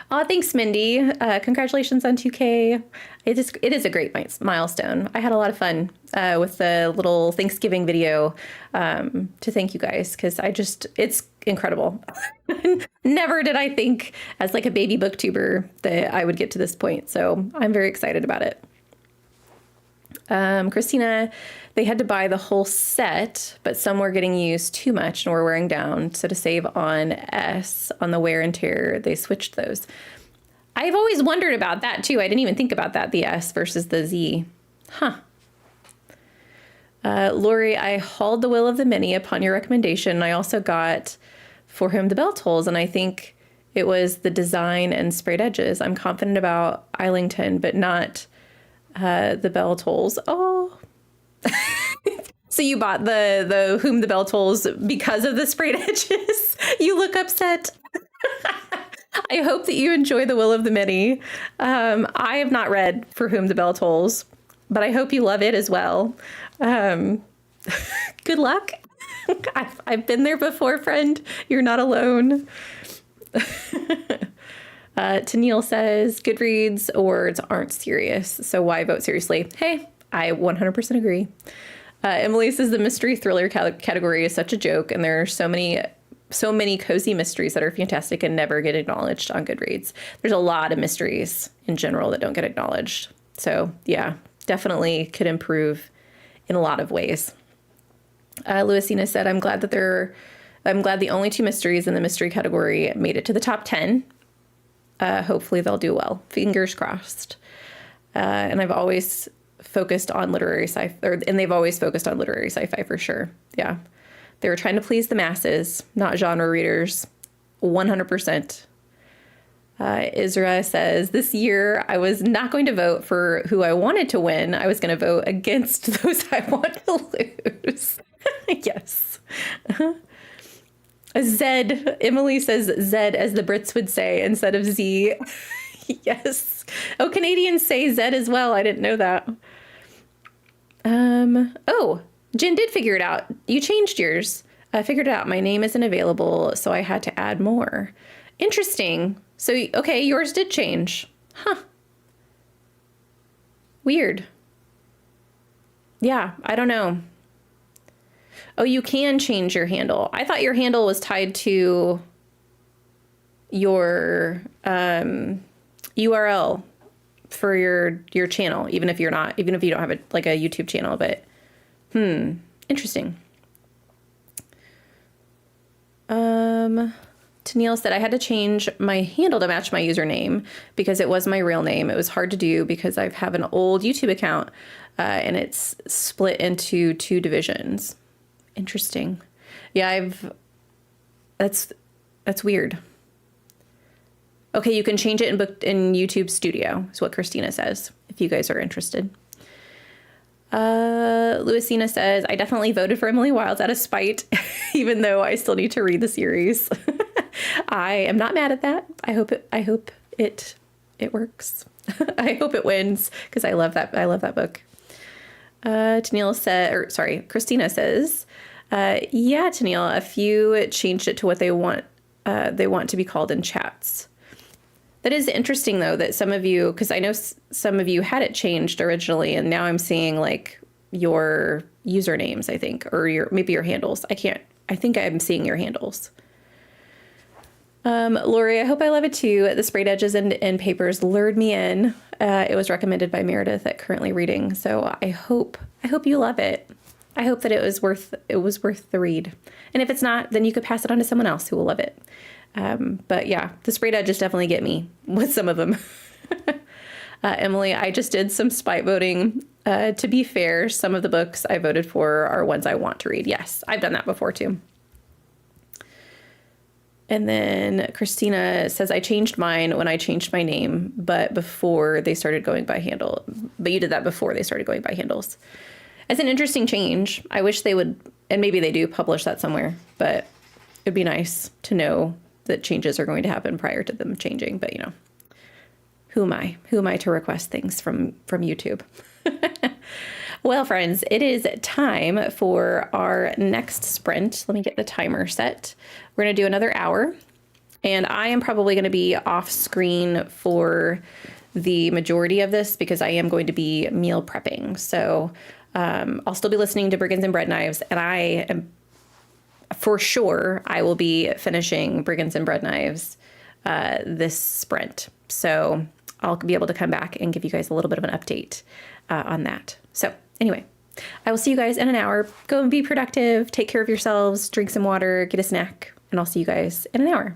Oh, thanks, Mindy. Congratulations on 2K. It is a great milestone. I had a lot of fun with the little Thanksgiving video to thank you guys, because it's incredible. Never did I think as like a baby booktuber that I would get to this point. So I'm very excited about it. Christina, they had to buy the whole set, but some were getting used too much and were wearing down. So to save on S on the wear and tear, they switched those. I've always wondered about that too. I didn't even think about that, the S versus the Z. Huh. Lori, I hauled The Will of the Many upon your recommendation. I also got For Whom the Bell Tolls, and I think it was the design and sprayed edges. I'm confident about Islington, but not the Bell Tolls. Oh. So you bought the Whom the Bell Tolls because of the sprayed edges? You look upset. I hope that you enjoy The Will of the Many. I have not read For Whom the Bell Tolls, but I hope you love it as well. Good luck. I've been there before, friend. You're not alone. Tennille says, Goodreads awards aren't serious, so why vote seriously? Hey, I 100% agree. Emily says the mystery thriller category is such a joke, and there are so many cozy mysteries that are fantastic and never get acknowledged on Goodreads. There's a lot of mysteries in general that don't get acknowledged. So yeah, definitely could improve in a lot of ways. Louisina said, I'm glad the only two mysteries in the mystery category made it to the top 10. Hopefully they'll do well. Fingers crossed. And I've always focused on literary sci-fi, and they've always focused on literary sci-fi for sure. Yeah. They were trying to please the masses, not genre readers. 100%. Isra says, this year I was not going to vote for who I wanted to win. I was going to vote against those I want to lose. Yes. Zed. Emily says Zed, as the Brits would say, instead of Z. Yes. Oh, Canadians say Zed as well. I didn't know that. Oh, Jen did figure it out. You changed yours. I figured it out. My name isn't available, so I had to add more. Interesting. So, okay, yours did change. Huh. Weird. Yeah, I don't know. Oh, you can change your handle. I thought your handle was tied to your URL for your channel, even if you don't have like a YouTube channel, but interesting. Tennille said I had to change my handle to match my username because it was my real name. It was hard to do because I have an old YouTube account and it's split into 2 divisions. Interesting. Yeah, that's weird. Okay, you can change it in YouTube Studio, is what Christina says, if you guys are interested. Louisina says, I definitely voted for Emily Wilds out of spite, even though I still need to read the series. I am not mad at that. I hope it works. I hope it wins because I love that book. Christina says, yeah, Tennille, a few changed it to what they want to be called in chats. That is interesting, though, that some of you, because I know some of you had it changed originally, and now I'm seeing like your usernames, I think, or maybe your handles. I think I'm seeing your handles. Lori, I hope I love it too. The sprayed edges and papers lured me in. It was recommended by Meredith at Currently Reading, so I hope you love it. I hope that it was worth the read. And if it's not, then you could pass it on to someone else who will love it. But yeah, the sprayed edges definitely get me with some of them. Emily, I just did some spite voting. To be fair, some of the books I voted for are ones I want to read. Yes, I've done that before too. And then Christina says, I changed mine when I changed my name, but before they started going by handle. But you did that before they started going by handles. It's an interesting change. I wish they would, and maybe they do publish that somewhere, but it'd be nice to know that changes are going to happen prior to them changing. But, who am I? Who am I to request things from YouTube? Well, friends, it is time for our next sprint. Let me get the timer set. We're going to do another hour, and I am probably going to be off screen for the majority of this because I am going to be meal prepping. So I'll still be listening to Brigands and Bread Knives, and I am for sure I will be finishing Brigands and Bread Knives this sprint. So I'll be able to come back and give you guys a little bit of an update on that. So anyway, I will see you guys in an hour. Go and be productive. Take care of yourselves. Drink some water. Get a snack. And I'll see you guys in an hour.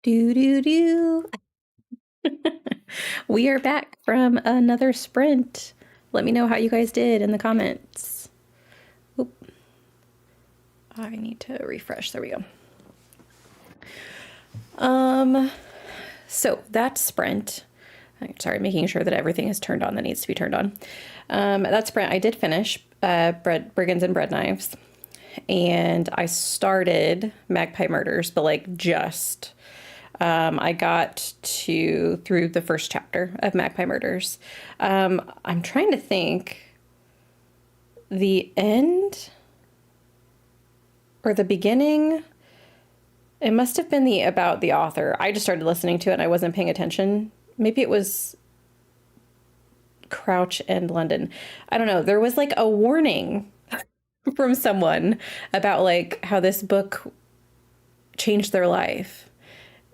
Do, do, do. We are back from another sprint. Let me know how you guys did in the comments. Oop. I need to refresh. There we go. So that sprint, sorry, making sure that everything is turned on that needs to be turned on. That sprint, I did finish Brigands and Bread Knives, and I started Magpie Murders, but like just, I got through the first chapter of Magpie Murders. I'm trying to think the end or the beginning. It must have been about the author. I just started listening to it and I wasn't paying attention. Maybe it was Crouch and London. I don't know. There was like a warning from someone about like how this book changed their life.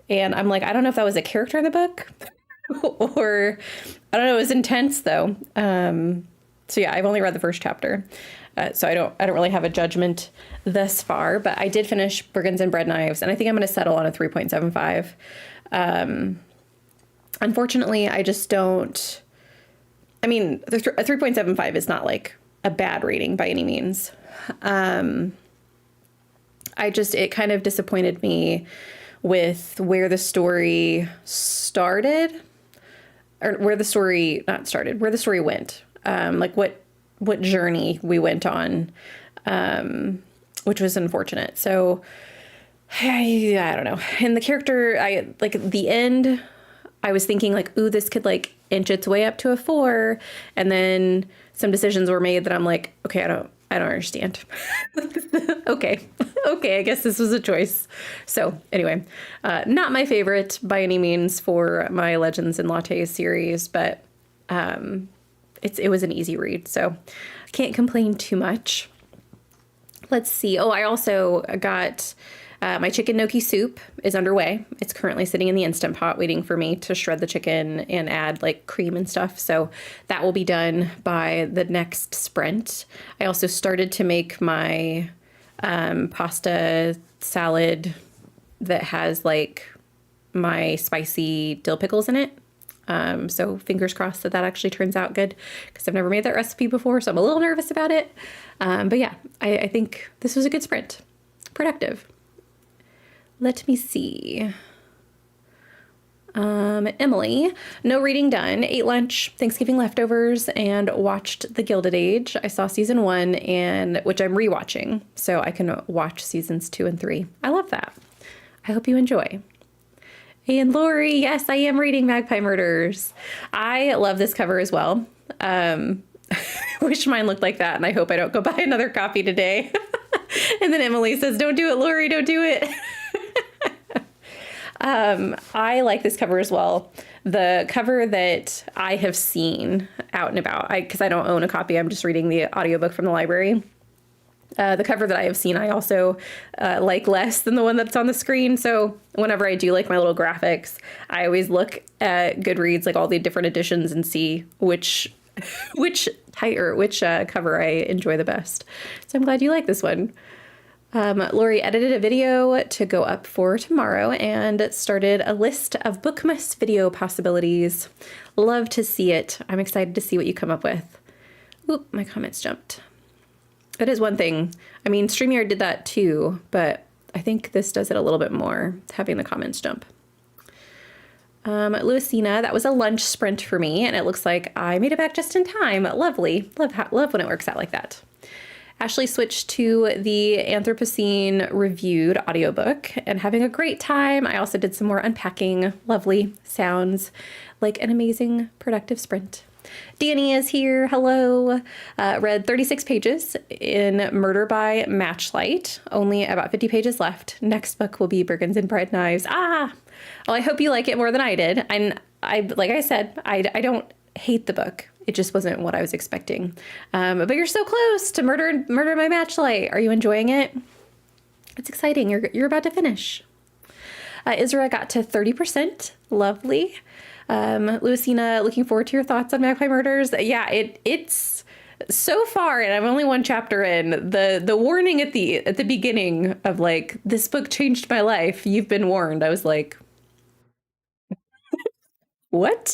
And I'm like, I don't know if that was a character in the book or I don't know. It was intense though. So yeah, I've only read the first chapter. So I don't really have a judgment thus far, but I did finish Brigands and Bread Knives, and I think I'm going to settle on a 3.75. Unfortunately, I just don't. I mean, a 3.75 is not like a bad rating by any means. It kind of disappointed me with where the story started, or where the story not started, where the story went. Like what journey we went on, which was unfortunate. So I don't know. And the character, like at the end, I was thinking like, ooh, this could like inch its way up to a 4. And then some decisions were made that I'm like, okay, I don't understand. Okay, I guess this was a choice. So anyway, not my favorite by any means for my Legends and Lattes series, but it was an easy read, so can't complain too much. Let's see. Oh, I also got my chicken gnocchi soup is underway. It's currently sitting in the Instant Pot waiting for me to shred the chicken and add like cream and stuff. So that will be done by the next sprint. I also started to make my pasta salad that has like my spicy dill pickles in it. So fingers crossed that actually turns out good because I've never made that recipe before. So I'm a little nervous about it. But yeah, I think this was a good sprint. Productive. Let me see. Emily, no reading done, ate lunch, Thanksgiving leftovers, and watched The Gilded Age. I saw season 1 which I'm rewatching, so I can watch seasons 2 and 3. I love that. I hope you enjoy. And Lori, yes, I am reading Magpie Murders. I love this cover as well. Wish mine looked like that, and I hope I don't go buy another copy today. And then Emily says, don't do it, Lori, don't do it. I like this cover as well. The cover that I have seen out and about, because I don't own a copy, I'm just reading the audiobook from the library. The cover that I have seen, I also like less than the one that's on the screen. So whenever I do like my little graphics, I always look at Goodreads, like all the different editions, and see which cover I enjoy the best. So I'm glad you like this one. Lori edited a video to go up for tomorrow and started a list of Bookmas video possibilities. Love to see it. I'm excited to see what you come up with. Oop, my comments jumped. That is one thing. I mean, StreamYard did that too, but I think this does it a little bit more, having the comments jump. Louisina, that was a lunch sprint for me, and it looks like I made it back just in time. Lovely. Love when it works out like that. Ashley switched to the Anthropocene reviewed audiobook and having a great time. I also did some more unpacking. Lovely. Sounds like an amazing, productive sprint. Danny is here. Hello. Read 36 pages in Murder by Matchlight. Only about 50 pages left. Next book will be Brigands and Bread Knives. Well, I hope you like it more than I did. And like I said, I don't hate the book. It just wasn't what I was expecting. But you're so close to Murder by Matchlight. Are you enjoying it? It's exciting. You're about to finish. Isra got to 30%. Lovely. Lucina, looking forward to your thoughts on Magpie Murders. Yeah, it's so far, and I'm only one chapter in. The warning at the beginning of like, this book changed my life. You've been warned. I was like, What?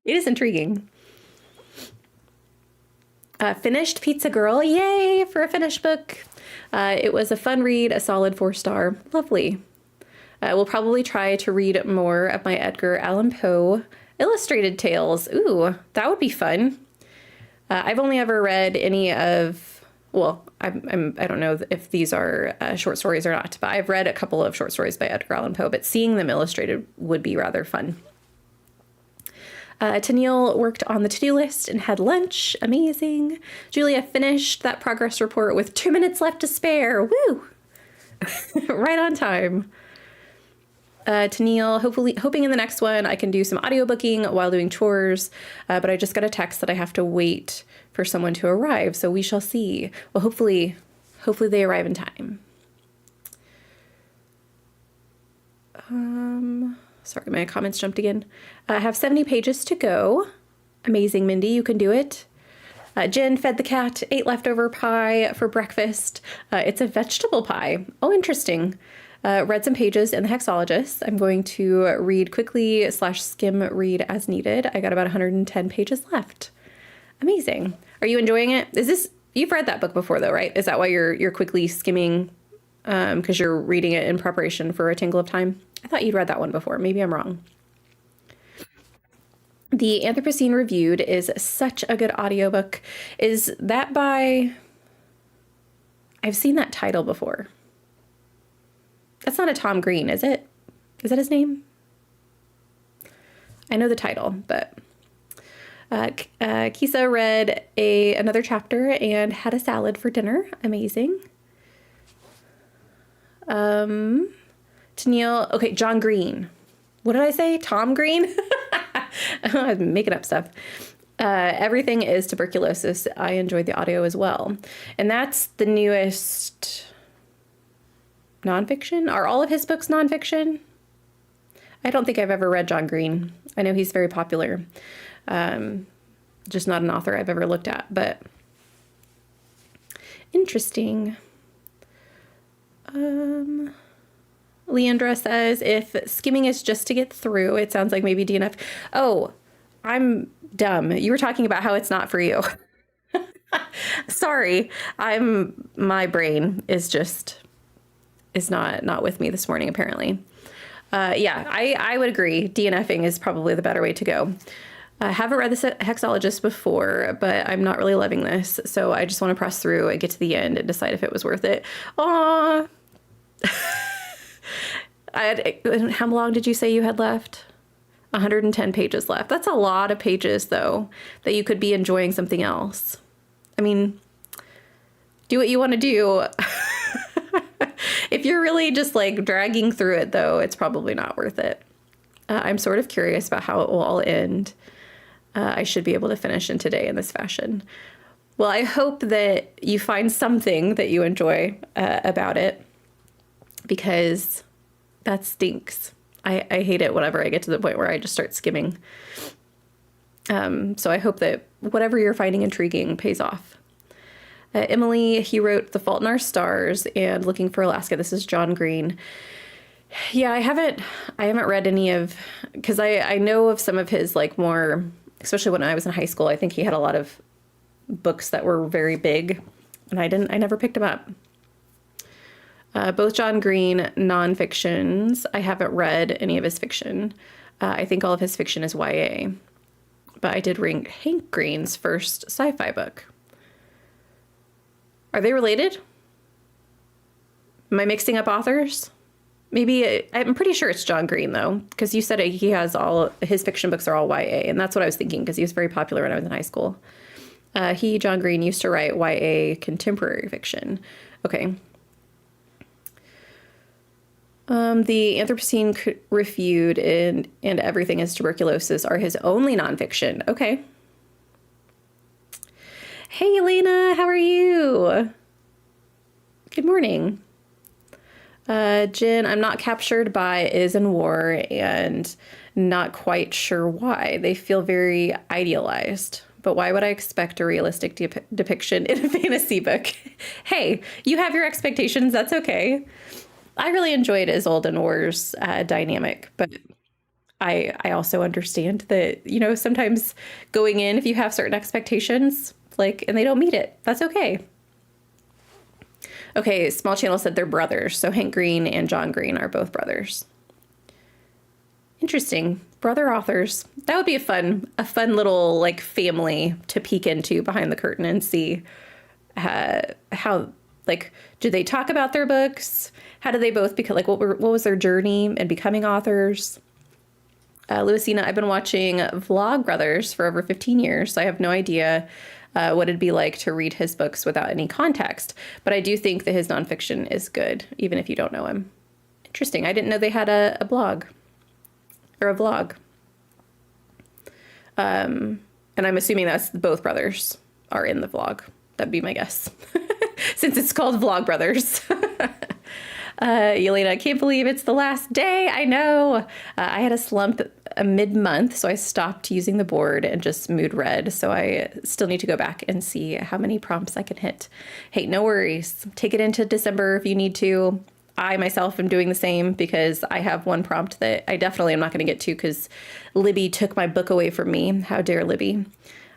It is intriguing. Finished Pizza Girl. Yay for a finished book. It was a fun read, a solid 4-star. Lovely. We'll probably try to read more of my Edgar Allan Poe illustrated tales. Ooh, that would be fun. I've only ever read any of, well, I don't know if these are short stories or not, but I've read a couple of short stories by Edgar Allan Poe, but seeing them illustrated would be rather fun. Tennille worked on the to-do list and had lunch. Amazing. Julia finished that progress report with 2 minutes left to spare. Woo! Right on time. Tennille, hoping in the next one I can do some audiobooking while doing chores, but I just got a text that I have to wait for someone to arrive, so we shall see. Well, hopefully they arrive in time. Sorry, my comments jumped again. I have 70 pages to go. Amazing, Mindy, you can do it. Jen fed the cat, ate leftover pie for breakfast. It's a vegetable pie. Oh, interesting. Read some pages in the Hexologist. I'm going to read quickly / skim read as needed. I got about 110 pages left. Amazing. Are you enjoying it? You've read that book before though, right? Is that why you're quickly skimming? Because you're reading it in preparation for A Tingle of Time? I thought you'd read that one before. Maybe I'm wrong. The Anthropocene Reviewed is such a good audiobook. Is that by... I've seen that title before. That's not a Tom Green, is it? Is that his name? I know the title, but Kisa read another chapter and had a salad for dinner. Amazing. Tennille, okay, John Green. What did I say? Tom Green? I'm making up stuff. Everything is Tuberculosis. I enjoyed the audio as well. And that's the newest nonfiction. Are all of his books nonfiction? I don't think I've ever read John Green. I know he's very popular. Just not an author I've ever looked at, but interesting. Leandra says, if skimming is just to get through, it sounds like maybe DNF. Oh, I'm dumb. You were talking about how it's not for you. Sorry. My brain is not with me this morning, apparently. Yeah, I would agree. DNFing is probably the better way to go. I haven't read the Hexologist before, but I'm not really loving this. So I just want to press through and get to the end and decide if it was worth it. Aww. How long did you say you had left? 110 pages left. That's a lot of pages, though, that you could be enjoying something else. I mean, do what you want to do. If you're really just like dragging through it, though, it's probably not worth it. I'm sort of curious about how it will all end. I should be able to finish in today in this fashion. Well, I hope that you find something that you enjoy about it, because that stinks. I hate it whenever I get to the point where I just start skimming. So I hope that whatever you're finding intriguing pays off. Emily, he wrote The Fault in Our Stars and Looking for Alaska. This is John Green. Yeah, I haven't read any of, because I know of some of his like more, especially when I was in high school, I think he had a lot of books that were very big, and I never picked them up. Both John Green nonfictions. I haven't read any of his fiction. I think all of his fiction is YA, but I did read Hank Green's first sci-fi book. Are they related? Am I mixing up authors? Maybe, I'm pretty sure it's John Green, though, because you said he has his fiction books are all YA, and that's what I was thinking, because he was very popular when I was in high school. John Green, used to write YA contemporary fiction. Okay. The Anthropocene Reviewed and Everything is Tuberculosis are his only nonfiction. Okay. Hey, Elena, how are you? Good morning. Jen, I'm not captured by Is and War and not quite sure why. They feel very idealized. But why would I expect a realistic depiction in a fantasy book? Hey, you have your expectations. That's okay. I really enjoyed Isolde and War's dynamic, but I also understand that, sometimes going in, if you have certain expectations, like, and they don't meet it, that's okay. Okay, Small Channel said they're brothers. So Hank Green and John Green are both brothers. Interesting. Brother authors. That would be a fun little like family to peek into behind the curtain and see how like, do they talk about their books? How do they both become like what was their journey in becoming authors? Lewisina, I've been watching Vlog Brothers for over 15 years, so I have no idea what it'd be like to read his books without any context. But I do think that his nonfiction is good, even if you don't know him. Interesting. I didn't know they had a blog or a vlog. And I'm assuming that's both brothers are in the vlog. That'd be my guess. Since it's called Vlog Brothers. Yelena, I can't believe it's the last day. I know. I had a slump mid-month, so I stopped using the board and just mood read. So I still need to go back and see how many prompts I can hit. Hey, no worries. Take it into December if you need to. I myself am doing the same because I have one prompt that I definitely am not going to get to because Libby took my book away from me. How dare Libby?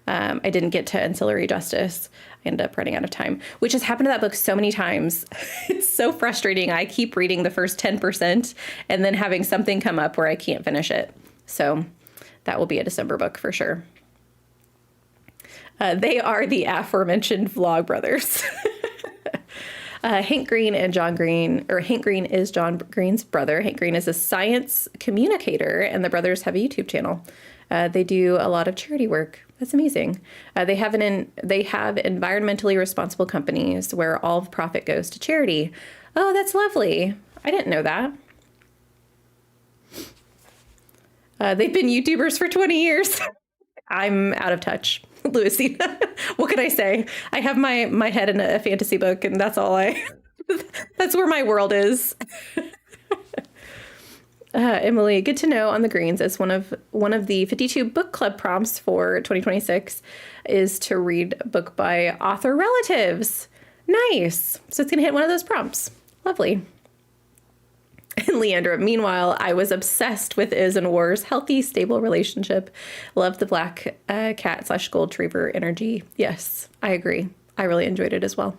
I didn't get to Ancillary Justice. I ended up running out of time, which has happened to that book so many times. It's so frustrating. I keep reading the first 10% and then having something come up where I can't finish it. So that will be a December book for sure. They are the aforementioned Vlog Brothers. Hank Green and John Green, or Hank Green is John Green's brother. Hank Green is a science communicator, and the brothers have a YouTube channel. They do a lot of charity work. That's amazing. They have environmentally responsible companies where all of profit goes to charity. Oh, that's lovely. I didn't know that. They've been YouTubers for 20 years. I'm out of touch, Lucy. What can I say? I have my head in a fantasy book, and that's all that's where my world is. Emily, good to know on the greens as one of the 52 book club prompts for 2026 is to read a book by author relatives. Nice. So it's going to hit one of those prompts. Lovely. And Leandra, meanwhile, I was obsessed with Iz and War's healthy, stable relationship. Loved the black cat / gold retriever energy. Yes, I agree. I really enjoyed it as well.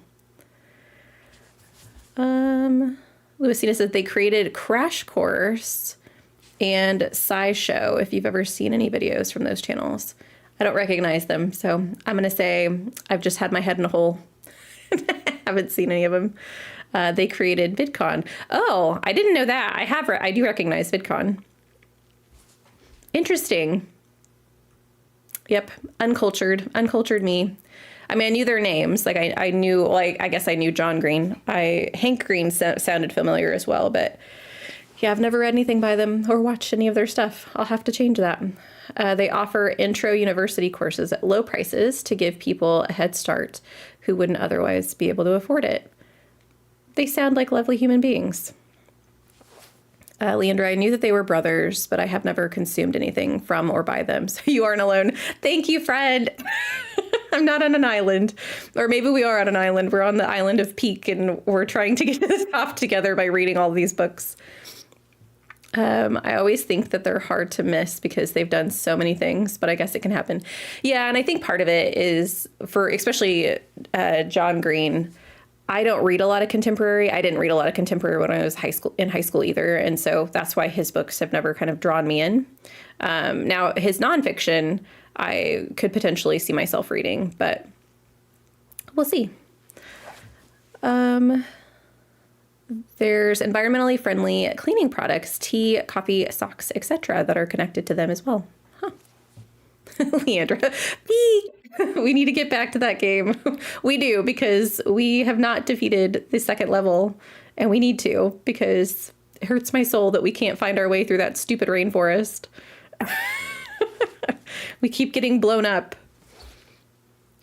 Luisina says they created Crash Course and SciShow, if you've ever seen any videos from those channels. I don't recognize them, so I'm going to say I've just had my head in a hole. Haven't seen any of them. They created VidCon. Oh, I didn't know that. I do recognize VidCon. Interesting. Yep. Uncultured me. I mean, I knew their names. Like I knew, like, I guess I knew John Green. Hank Green sounded familiar as well, but yeah, I've never read anything by them or watched any of their stuff. I'll have to change that. They offer intro university courses at low prices to give people a head start who wouldn't otherwise be able to afford it. They sound like lovely human beings. Leandra, I knew that they were brothers, but I have never consumed anything from or by them. So you aren't alone. Thank you, friend. I'm not on an island. Or maybe we are on an island. We're on the island of Peak, and we're trying to get to the top together by reading all these books. I always think that they're hard to miss because they've done so many things, but I guess it can happen. Yeah, and I think part of it is for especially John Green. I don't read a lot of contemporary. I didn't read a lot of contemporary when I was in high school either. And so that's why his books have never kind of drawn me in. Now, his nonfiction, I could potentially see myself reading, but we'll see. There's environmentally friendly cleaning products, tea, coffee, socks, etc. that are connected to them as well. Huh. Leandra, we need to get back to that game. We do, because we have not defeated the second level, and we need to, because it hurts my soul that we can't find our way through that stupid rainforest. We keep getting blown up.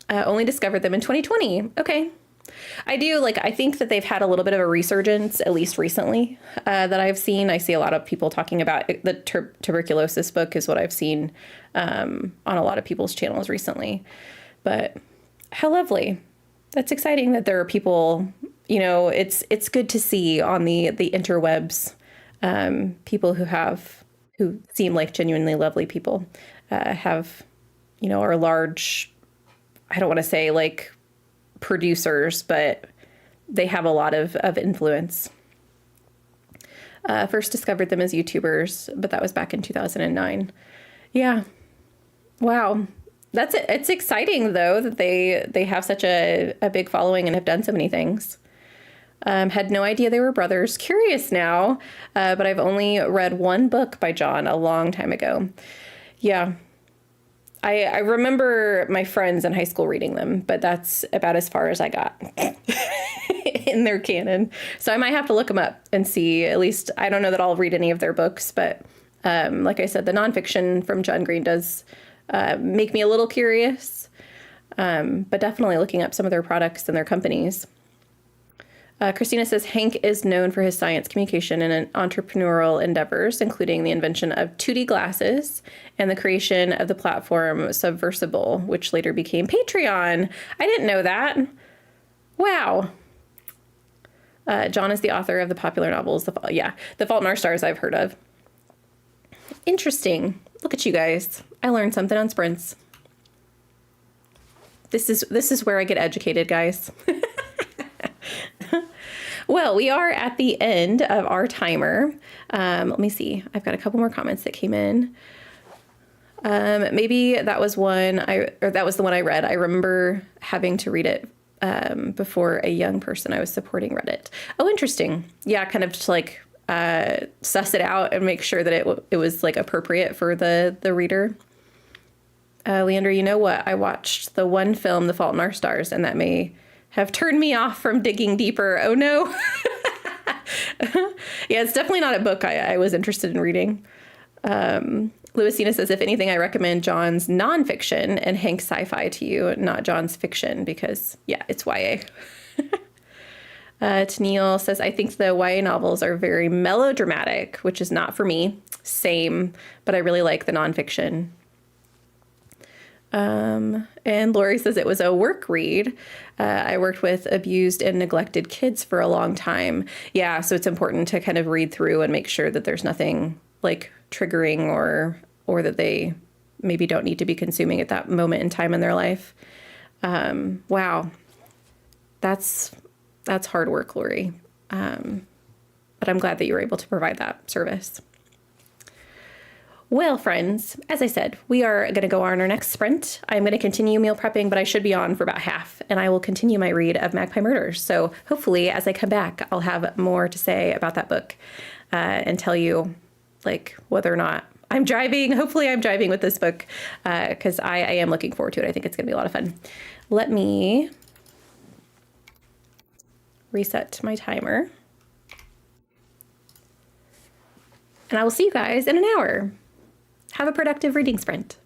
Only discovered them in 2020. Okay. I think that they've had a little bit of a resurgence, at least recently, that I've seen. I see a lot of people talking about the tuberculosis book is what I've seen on a lot of people's channels recently. But how lovely. That's exciting that there are people, it's good to see on the interwebs, people who have who seem like genuinely lovely people, have, are large, I don't want to say like producers, but they have a lot of influence. First discovered them as YouTubers, but that was back in 2009. Yeah. Wow. That's it. It's exciting though that they have such a big following and have done so many things. Had no idea they were brothers. Curious now, but I've only read one book by John a long time ago. Yeah. I remember my friends in high school reading them, but that's about as far as I got in their canon. So I might have to look them up and see. At least I don't know that I'll read any of their books, but like I said, the nonfiction from John Green does make me a little curious, but definitely looking up some of their products and their companies. Christina says Hank is known for his science communication and entrepreneurial endeavors, including the invention of 2D glasses and the creation of the platform Subversible, which later became Patreon. I didn't know that. Wow. John is the author of the popular novels, The Fault in Our Stars I've heard of. Interesting. Look at you guys. I learned something on sprints. This is where I get educated, guys. Well, we are at the end of our timer. Let me see. I've got a couple more comments that came in. Maybe that was that was the one I read. I remember having to read it before a young person I was supporting read it. Oh, interesting. Yeah, kind of to like suss it out and make sure that it was like appropriate for the reader. Leander, you know what? I watched the one film, The Fault in Our Stars, and that may have turned me off from digging deeper. Oh no. Yeah, it's definitely not a book I was interested in reading. Louisina says, if anything, I recommend John's nonfiction and Hank's sci-fi to you, not John's fiction, because yeah, it's YA. Tennille says, I think the YA novels are very melodramatic, which is not for me. Same, but I really like the nonfiction. And Lori says it was a work read. I worked with abused and neglected kids for a long time. Yeah, so it's important to kind of read through and make sure that there's nothing like triggering or that they maybe don't need to be consuming at that moment in time in their life. Wow. That's hard work, Lori. But I'm glad that you were able to provide that service. Well, friends, as I said, we are going to go on our next sprint. I'm going to continue meal prepping, but I should be on for about half, and I will continue my read of Magpie Murders. So hopefully, as I come back, I'll have more to say about that book and tell you, like, whether or not I'm driving. Hopefully, I'm driving with this book because I am looking forward to it. I think it's going to be a lot of fun. Let me reset my timer, and I will see you guys in an hour. Have a productive reading sprint.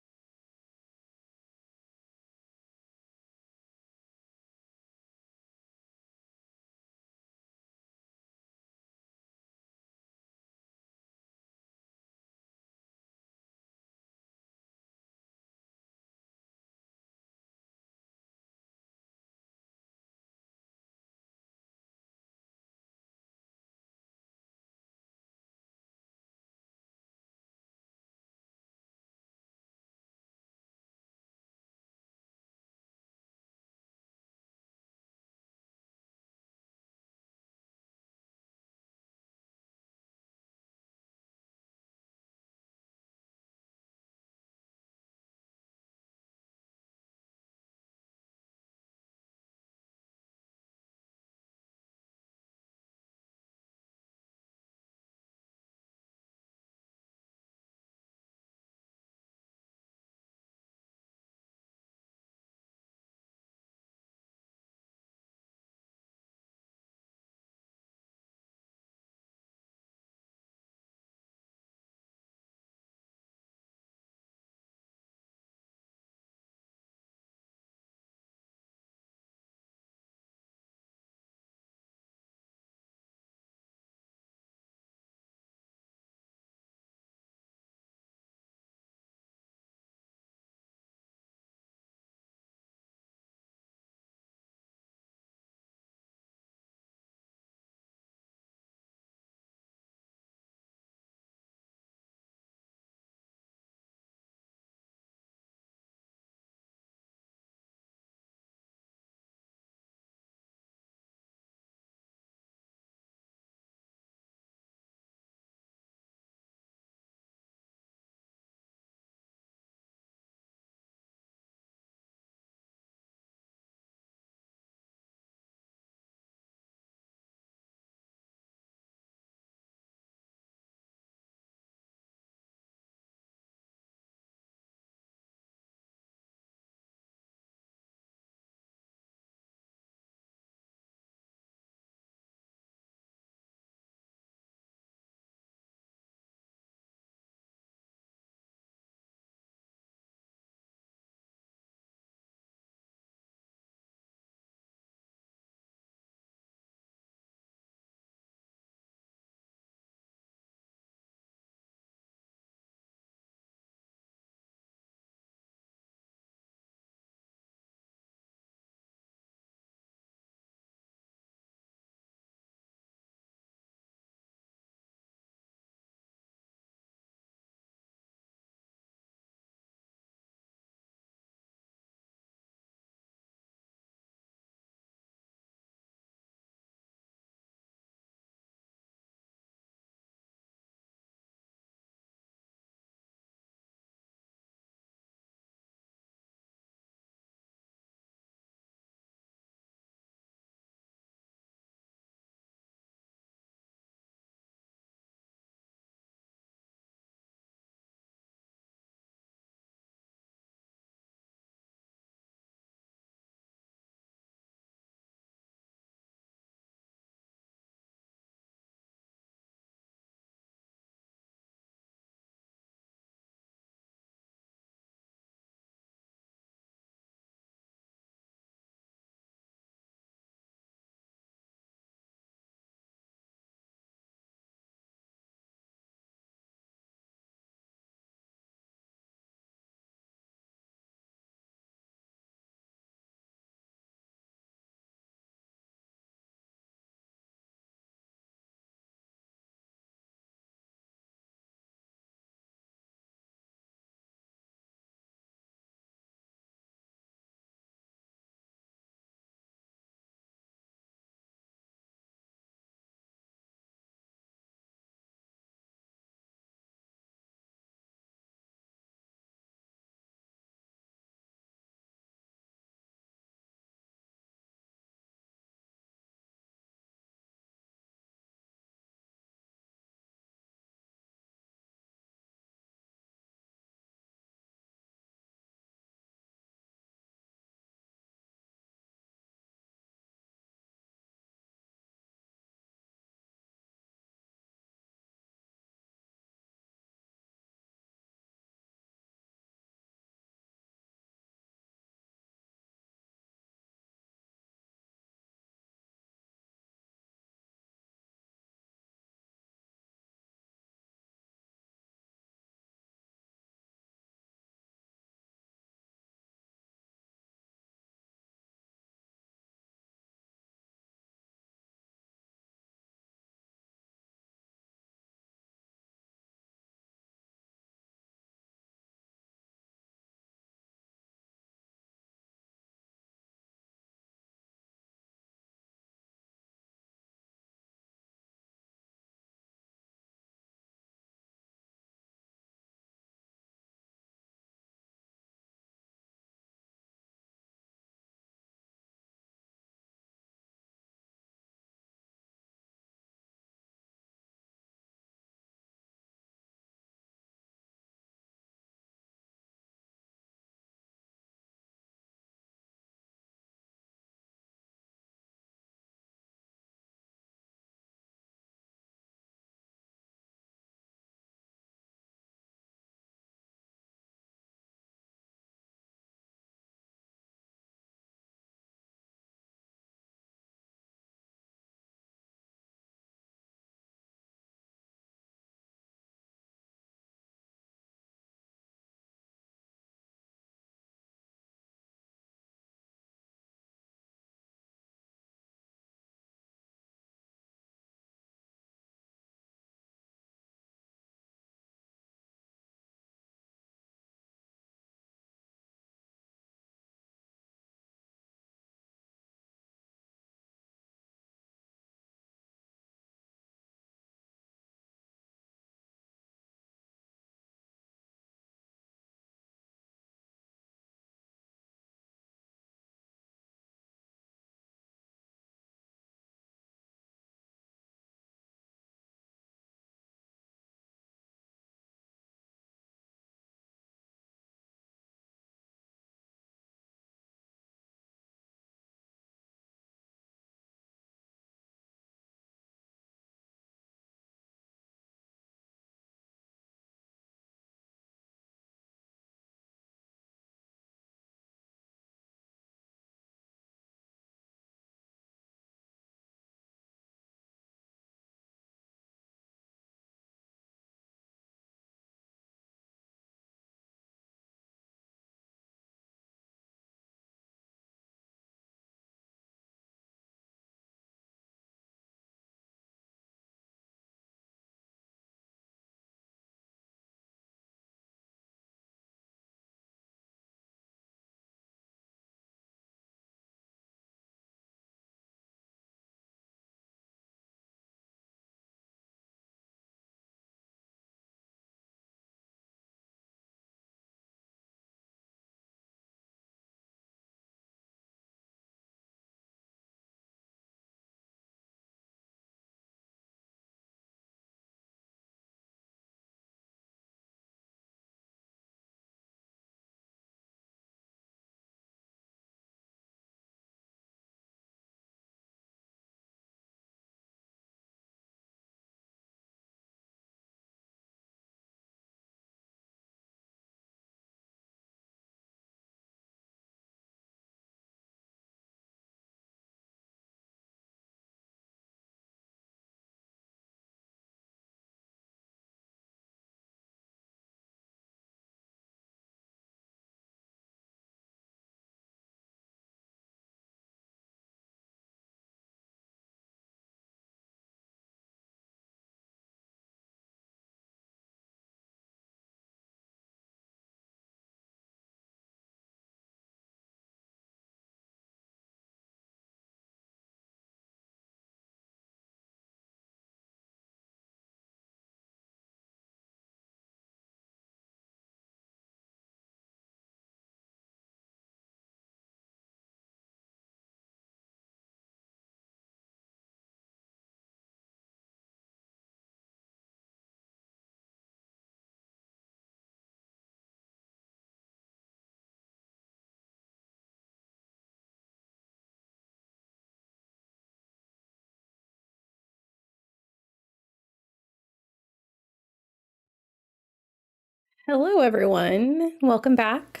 Hello, everyone. Welcome back.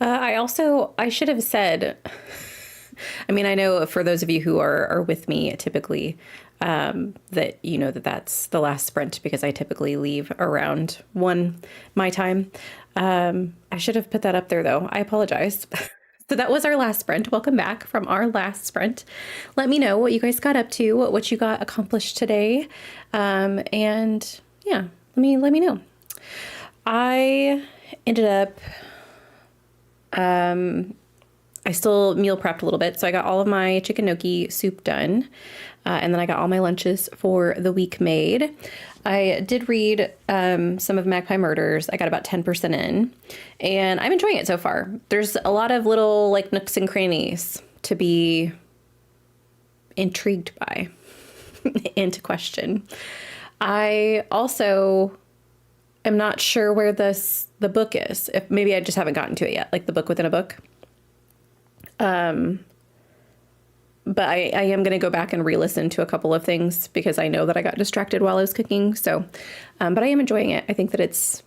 I should have said, I mean, I know for those of you who are with me typically, that you know that that's the last sprint because I typically leave around 1 my time. I should have put that up there though. I apologize. So that was our last sprint. Welcome back from our last sprint. Let me know what you guys got up to, what you got accomplished today. And yeah, let me know. I ended up, I still meal prepped a little bit. So I got all of my chicken gnocchi soup done. And then I got all my lunches for the week made. I did read some of Magpie Murders. I got about 10% in, and I'm enjoying it so far. There's a lot of little like nooks and crannies to be intrigued by and to question. I also am not sure where the book is. If maybe I just haven't gotten to it yet, like the book within a book. But I am going to go back and re-listen to a couple of things because I know that I got distracted while I was cooking. So, but I am enjoying it. I think that it's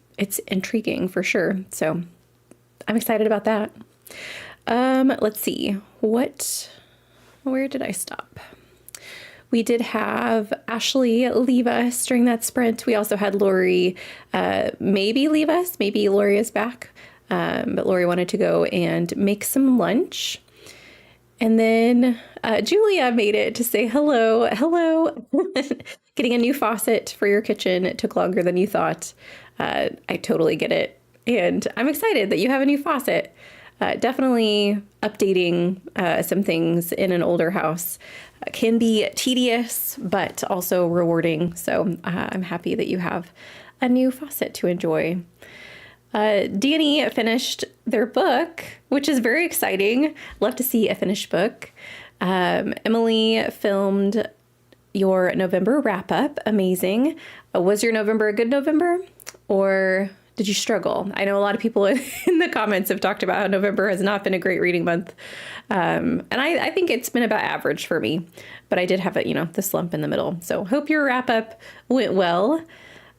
intriguing for sure. So I'm excited about that. Let's see where did I stop? We did have Ashley leave us during that sprint. We also had Lori, maybe leave us. Maybe Lori is back. But Lori wanted to go and make some lunch. And then Julia made it to say hello. Getting a new faucet for your kitchen. It took longer than you thought. I totally get it. And I'm excited that you have a new faucet. Definitely updating some things in an older house can be tedious, but also rewarding. So I'm happy that you have a new faucet to enjoy. Danni finished their book, which is very exciting. Love to see a finished book. Emily filmed your November wrap up. Amazing. Was your November a good November, or did you struggle? I know a lot of people in the comments have talked about how November has not been a great reading month. And I think it's been about average for me, but I did have the slump in the middle. So hope your wrap up went well.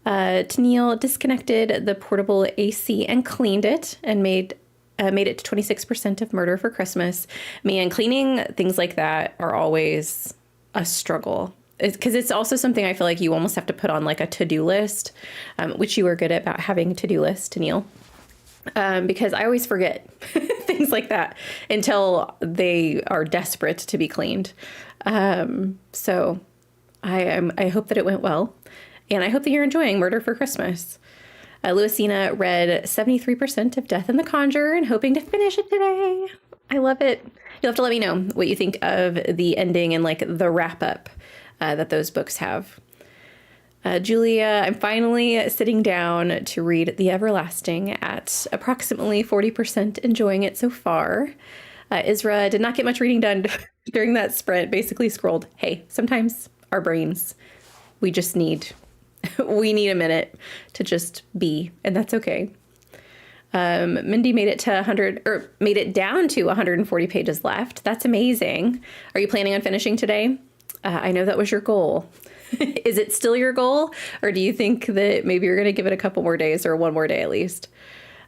Tennille disconnected the portable AC and cleaned it and made it to 26% of Murder for Christmas. Man, cleaning things like that are always a struggle. Because it's also something I feel like you almost have to put on like a to-do list, which you are good at about having a to-do list, Tennille. Because I always forget things like that until they are desperate to be cleaned. So I hope that it went well. And I hope that you're enjoying Murder for Christmas. Louisina read 73% of Death in the Conjure and hoping to finish it today. I love it. You'll have to let me know what you think of the ending and like the wrap up that those books have. Julia, I'm finally sitting down to read The Everlasting at approximately 40%, enjoying it so far. Isra did not get much reading done during that sprint, basically scrolled. Hey, sometimes our brains, we need a minute to just be, and that's okay. Mindy made it to 100, or made it down to 140 pages left. That's amazing. Are you planning on finishing today? I know that was your goal. Is it still your goal? Or do you think that maybe you're going to give it a couple more days or one more day at least?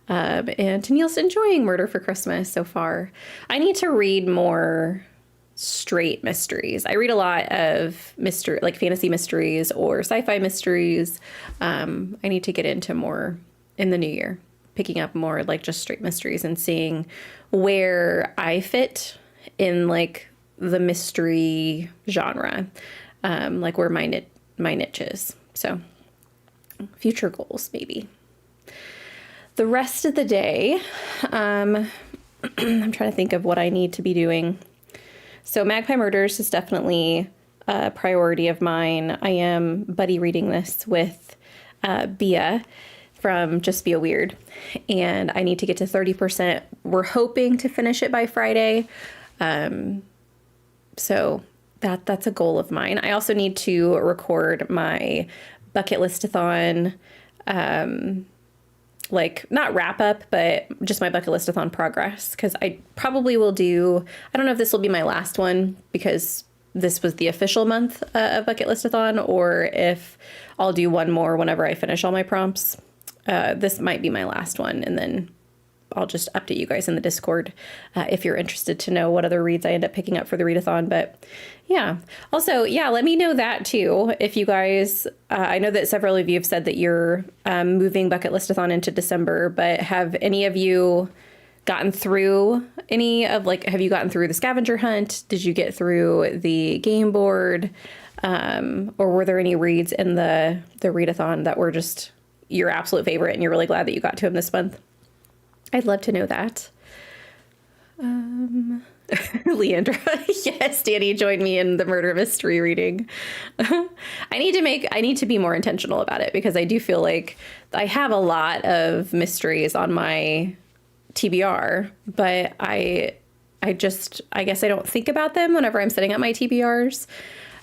And Tennille's enjoying Murder for Christmas so far. I need to read more straight mysteries. I read a lot of like fantasy mysteries or sci-fi mysteries. I need to get into more in the new year, picking up more like just straight mysteries and seeing where I fit in like the mystery genre, like where my niche is. So future goals, maybe. The rest of the day, I'm trying to think of what I need to be doing. So Magpie Murders is definitely a priority of mine. I am buddy reading this with Bia from Just Be a Weird, and I need to get to 30%. We're hoping to finish it by Friday. So that's a goal of mine. I also need to record my bucket listathon, like not wrap up, but just my bucket listathon progress. Cause I probably will I don't know if this will be my last one because this was the official month of bucket listathon, or if I'll do one more whenever I finish all my prompts. this might be my last one, and then I'll just update you guys in the Discord if you're interested to know what other reads I end up picking up for the readathon. But yeah, also, yeah, let me know that too. If you guys, I know that several of you have said that you're moving Bucket Listathon into December, but have any of you gotten through any of, like, have you gotten through the scavenger hunt? Did you get through the game board? Or were there any reads in the readathon that were just your absolute favorite and you're really glad that you got to them this month? I'd love to know that. Leandra, yes, Danny joined me in the murder mystery reading. I need to be more intentional about it, because I do feel like I have a lot of mysteries on my TBR, but I guess I don't think about them whenever I'm setting up my TBRs.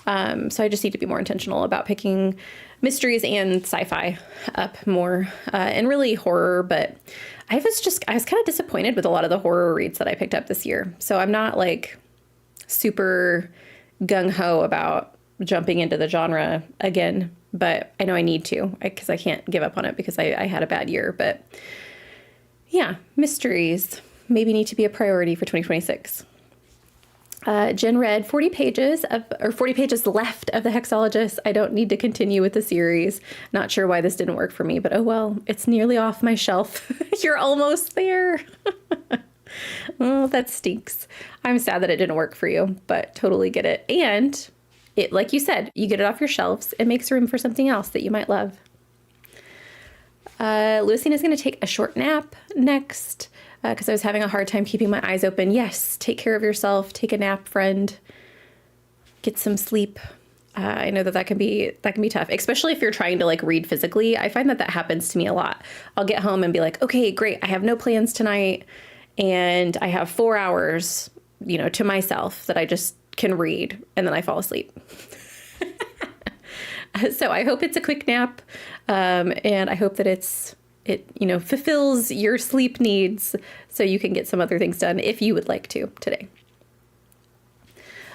So I just need to be more intentional about picking mysteries and sci-fi up more, and really horror. But I was kind of disappointed with a lot of the horror reads that I picked up this year. So I'm not like super gung-ho about jumping into the genre again, but I know I need to, because I can't give up on it because I had a bad year. But yeah, mysteries maybe need to be a priority for 2026. Jen read 40 pages left of the Hexologist. I don't need to continue with the series. Not sure why this didn't work for me, but oh well, it's nearly off my shelf. You're almost there. Oh, that stinks. I'm sad that it didn't work for you, but totally get it. And it, like you said, you get it off your shelves. It makes room for something else that you might love. Lucina's going to take a short nap next, because I was having a hard time keeping my eyes open. Yes, take care of yourself. Take a nap, friend. Get some sleep. I know that can be tough, especially if you're trying to like read physically. I find that happens to me a lot. I'll get home and be like, okay, great. I have no plans tonight, and I have 4 hours, to myself that I just can read, and then I fall asleep. So I hope it's a quick nap, and I hope that it fulfills your sleep needs so you can get some other things done if you would like to today.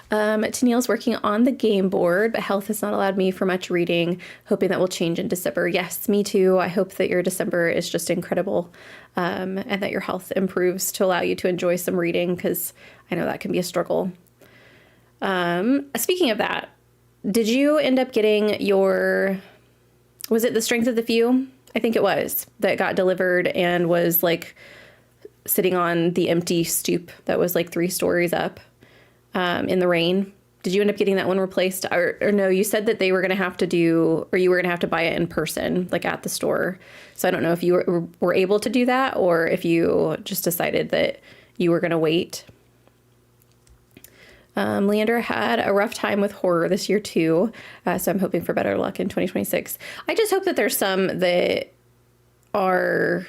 Tennille's working on the game board, but health has not allowed me for much reading, hoping that will change in December. Yes, me too. I hope that your December is just incredible, and that your health improves to allow you to enjoy some reading, because I know that can be a struggle. Speaking of that, did you end up getting was it The Strength of the Few? I think it was, that got delivered and was like sitting on the empty stoop that was like 3 stories up in the rain. Did you end up getting that one replaced? Or no, you said that they were going to have to you were going to have to buy it in person, like at the store. So I don't know if you were able to do that, or if you just decided that you were going to wait. Leander had a rough time with horror this year too, so I'm hoping for better luck in 2026. I just hope that there's some that I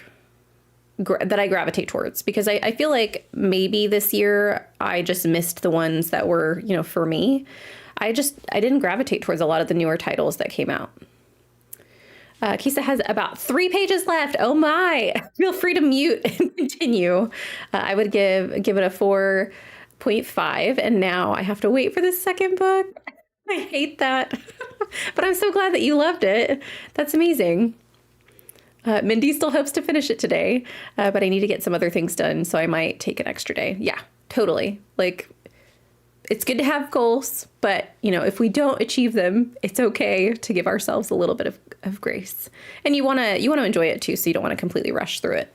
gravitate towards, because I feel like maybe this year I just missed the ones that were, for me. I didn't gravitate towards a lot of the newer titles that came out. Kisa has about 3 pages left. Oh my, feel free to mute and continue. I would give it a 4.5, and now I have to wait for the second book. I hate that. But I'm so glad that you loved it. That's amazing. Mindy still hopes to finish it today, but I need to get some other things done, so I might take an extra day. Yeah, totally. Like, it's good to have goals, but, if we don't achieve them, it's okay to give ourselves a little bit of grace. And you want to enjoy it too, so you don't want to completely rush through it.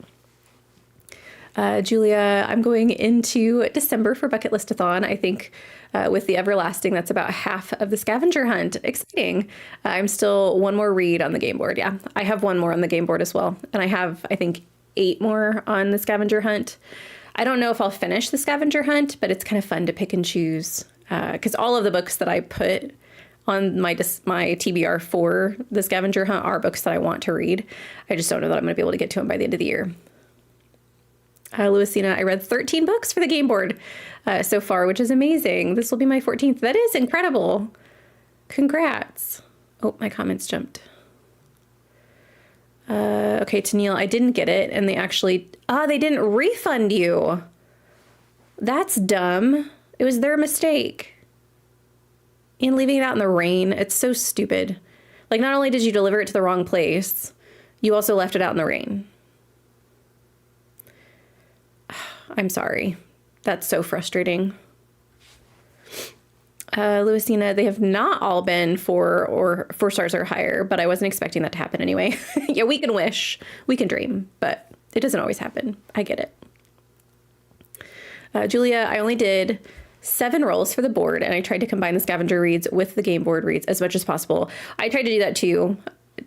Julia, I'm going into December for Bucket Listathon. I think with the Everlasting, that's about half of the scavenger hunt. Exciting. I'm still 1 more read on the game board. Yeah, I have 1 more on the game board as well. And I have, I think, 8 more on the scavenger hunt. I don't know if I'll finish the scavenger hunt, but it's kind of fun to pick and choose, because all of the books that I put on my TBR for the scavenger hunt are books that I want to read. I just don't know that I'm going to be able to get to them by the end of the year. Louisina, I read 13 books for the game board so far, which is amazing. This will be my 14th. That is incredible. Congrats. Oh, my comments jumped. Okay, Tennille, I didn't get it, and they didn't refund you. That's dumb. It was their mistake. And leaving it out in the rain, it's so stupid. Like, not only did you deliver it to the wrong place, You also left it out in the rain. I'm sorry. That's so frustrating. Louisina, they have not all been 4 stars or higher, but I wasn't expecting that to happen anyway. Yeah, we can wish, we can dream, but it doesn't always happen. I get it. Julia, I only did 7 rolls for the board, and I tried to combine the scavenger reads with the game board reads as much as possible. I tried to do that too.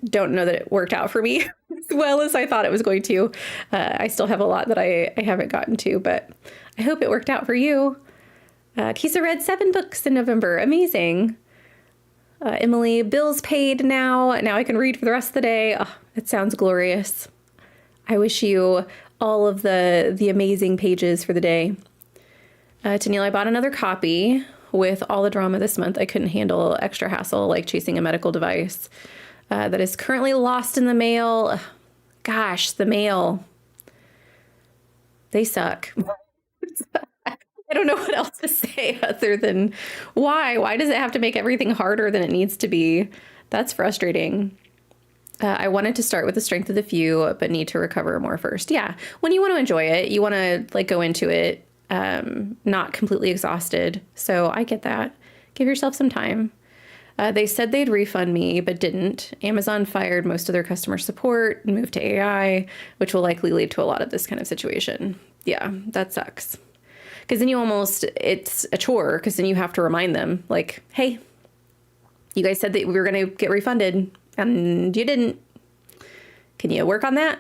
Don't know that it worked out for me as well as I thought it was going to. I still have a lot that I haven't gotten to, but I hope it worked out for you. Kisa read 7 books in November. Amazing. Emily, bills paid now. Now I can read for the rest of the day. Oh, it sounds glorious. I wish you all of the amazing pages for the day. Tennille, I bought another copy. With all the drama this month, I couldn't handle extra hassle like chasing a medical device that is currently lost in the mail. Gosh, the mail. They suck. I don't know what else to say other than why? Why does it have to make everything harder than it needs to be? That's frustrating. I wanted to start with the strength of the few, but need to recover more first. Yeah, when you want to enjoy it, you want to like go into it not completely exhausted. So I get that. Give yourself some time. They said they'd refund me, but didn't. Amazon fired most of their customer support and moved to AI, which will likely lead to a lot of this kind of situation. Yeah, that sucks. Because then it's a chore, because then you have to remind them, like, hey, you guys said that we were going to get refunded, and you didn't. Can you work on that?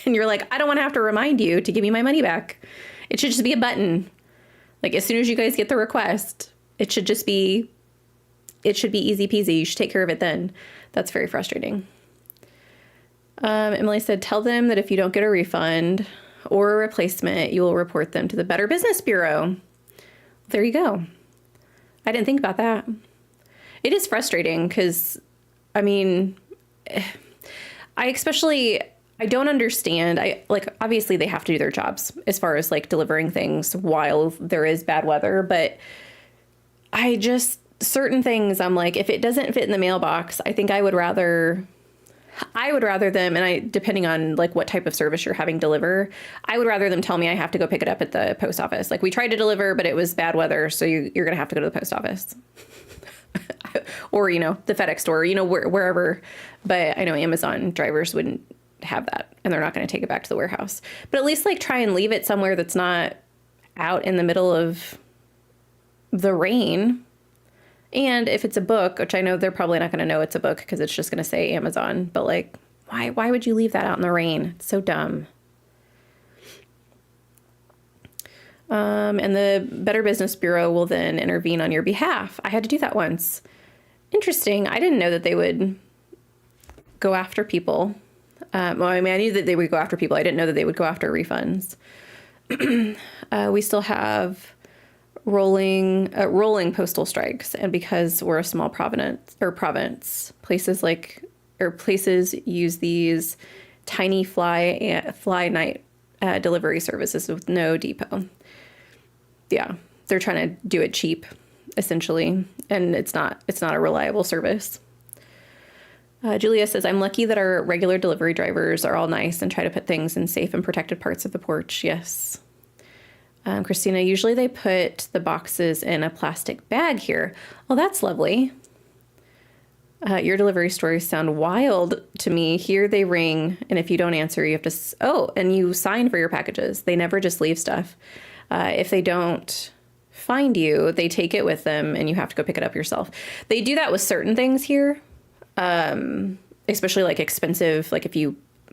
And you're like, I don't want to have to remind you to give me my money back. It should just be a button. Like, as soon as you guys get the request, it should be easy peasy. You should take care of it then. That's very frustrating. Emily said, tell them that if you don't get a refund or a replacement, you will report them to the Better Business Bureau. There you go. I didn't think about that. It is frustrating because, I mean, I don't understand. Obviously they have to do their jobs as far as like delivering things while there is bad weather, but certain things I'm like, if it doesn't fit in the mailbox, I think I would rather them, and depending on like what type of service you're having deliver, I would rather them tell me I have to go pick it up at the post office. Like, we tried to deliver, but it was bad weather, so you're going to have to go to the post office. Or, the FedEx store, wherever. But I know Amazon drivers wouldn't have that, and they're not going to take it back to the warehouse. But at least like try and leave it somewhere that's not out in the middle of the rain. And if it's a book, which I know they're probably not going to know it's a book because it's just going to say Amazon, but like, why would you leave that out in the rain? It's so dumb. And the Better Business Bureau will then intervene on your behalf. I had to do that once. Interesting. I didn't know that they would go after people. I knew that they would go after people. I didn't know that they would go after refunds. We still have rolling postal strikes, and because we're a small province, places use these tiny fly night delivery services with no depot. Yeah, they're trying to do it cheap, essentially, and it's not a reliable service. Julia says, I'm lucky that our regular delivery drivers are all nice and try to put things in safe and protected parts of the porch. Yes. Christina, usually they put the boxes in a plastic bag here. Well, that's lovely. Your delivery stories sound wild to me. Here they ring, and if you don't answer, you have to, and you sign for your packages. They never just leave stuff. If they don't find you, they take it with them, and you have to go pick it up yourself. They do that with certain things here, especially like expensive, like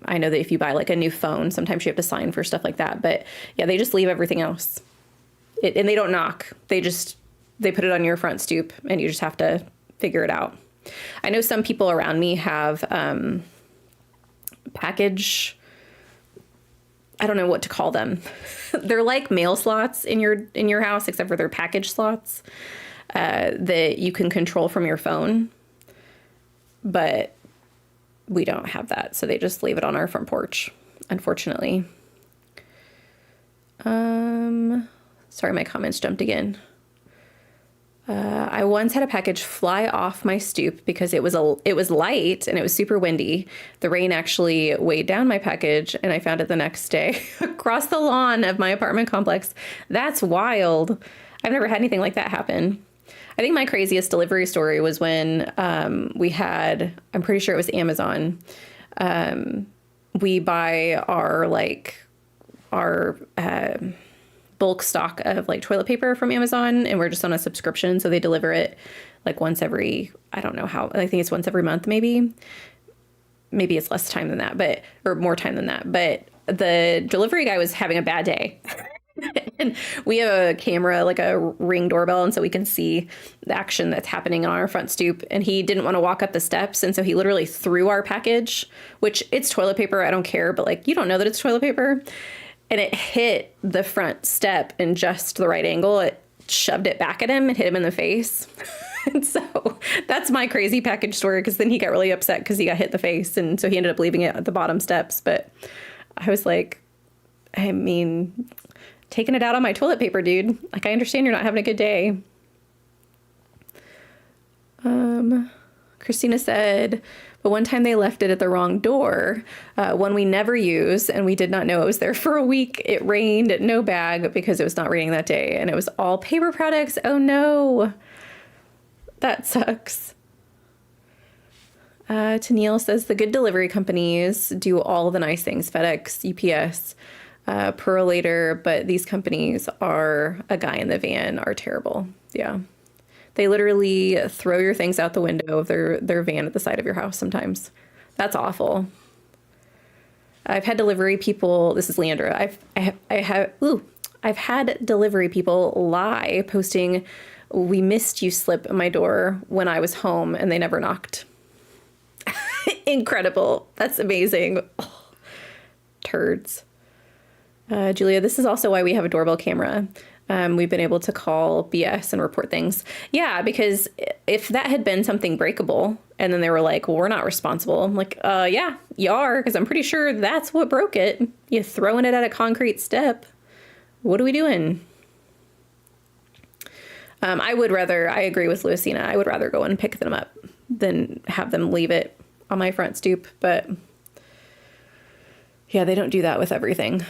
I know that if you buy like a new phone, sometimes you have to sign for stuff like that. But yeah, they just leave everything else. And they don't knock. They put it on your front stoop, and you just have to figure it out. I know some people around me have package, I don't know what to call them. They're like mail slots in your house, except for they're package slots that you can control from your phone. But we don't have that, so they just leave it on our front porch, unfortunately. Sorry, my comments jumped again. I once had a package fly off my stoop because it was light and it was super windy. The rain actually weighed down my package and I found it the next day across the lawn of my apartment complex. That's wild. I've never had anything like that happen. I think my craziest delivery story was when I'm pretty sure it was Amazon. We buy our bulk stock of like toilet paper from Amazon, and we're just on a subscription. So they deliver it like once every, I don't know how, I think it's once every month, maybe it's less time than that, or more time than that. But the delivery guy was having a bad day. And we have a camera, like a Ring doorbell, and so we can see the action that's happening on our front stoop. And he didn't want to walk up the steps, and so he literally threw our package, which it's toilet paper, I don't care, but like you don't know that it's toilet paper. And it hit the front step in just the right angle. It shoved it back at him and hit him in the face. And so that's my crazy package story, because then he got really upset because he got hit in the face. And so he ended up leaving it at the bottom steps. But I was like, I mean, taking it out on my toilet paper, dude. Like, I understand you're not having a good day. Christina said, but one time they left it at the wrong door, one we never use, and we did not know it was there for a week. It rained, no bag, because it was not raining that day, and it was all paper products. Oh no, that sucks. Tennille says the good delivery companies do all the nice things, FedEx, UPS, Purolator, but these companies are a guy in the van are terrible. Yeah. They literally throw your things out the window of their van at the side of your house sometimes. That's awful. I've had delivery people, this is Leandra, I've had delivery people lie, posting, "We missed you" slip at my door when I was home, and they never knocked. Incredible. That's amazing. Oh, turds. Julia, this is also why we have a doorbell camera. We've been able to call BS and report things. Yeah, because if that had been something breakable and then they were like, well, we're not responsible. I'm like, yeah, you are, because I'm pretty sure that's what broke it. You're throwing it at a concrete step. What are we doing? I agree with Lucina. I would rather go and pick them up than have them leave it on my front stoop. But yeah, they don't do that with everything.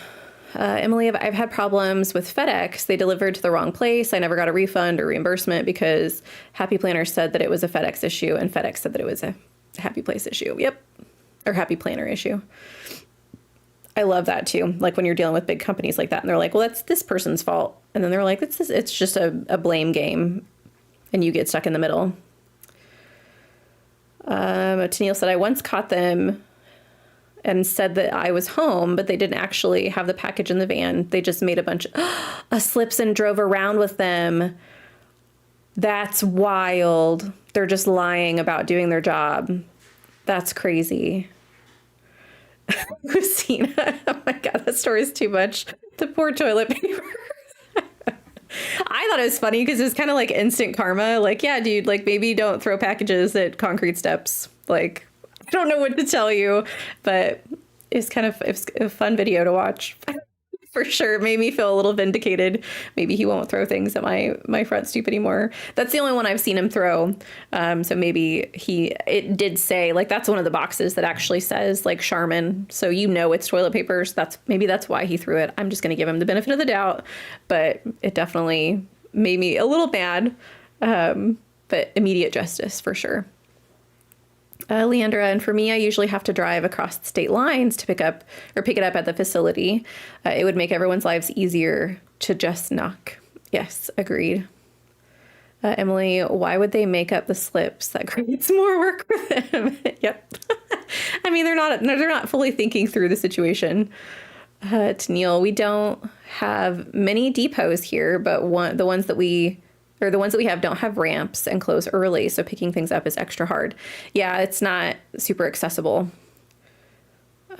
Emily, I've had problems with FedEx. They delivered to the wrong place. I never got a refund or reimbursement because Happy Planner said that it was a FedEx issue, and FedEx said that it was a Happy Place issue. Yep. Or Happy Planner issue. I love that too. Like when you're dealing with big companies like that, and they're like, well, that's this person's fault. And then they're like, it's just a blame game, and you get stuck in the middle. Tennille said, I once caught them and said that I was home, but they didn't actually have the package in the van. They just made a bunch of slips and drove around with them. That's wild. They're just lying about doing their job. That's crazy. Christina, oh my God, that story is too much. The poor toilet paper. I thought it was funny because it was kind of like instant karma. Like, yeah, dude, like maybe don't throw packages at concrete steps. Like, I don't know what to tell you, but it's a fun video to watch. For sure. It made me feel a little vindicated. Maybe he won't throw things at my front stoop anymore. That's the only one I've seen him throw. So maybe it did say, like, that's one of the boxes that actually says like Charmin. So it's toilet paper. So that's why he threw it. I'm just going to give him the benefit of the doubt, but it definitely made me a little mad. But immediate justice for sure. Leandra, and for me, I usually have to drive across the state lines to pick it up at the facility. It would make everyone's lives easier to just knock. Yes, agreed. Emily, why would they make up the slips? That creates more work for them. Yep. I mean, they're not fully thinking through the situation. Tennille, we don't have many depots here, but the ones that we have don't have ramps and close early, so picking things up is extra hard. Yeah, it's not super accessible.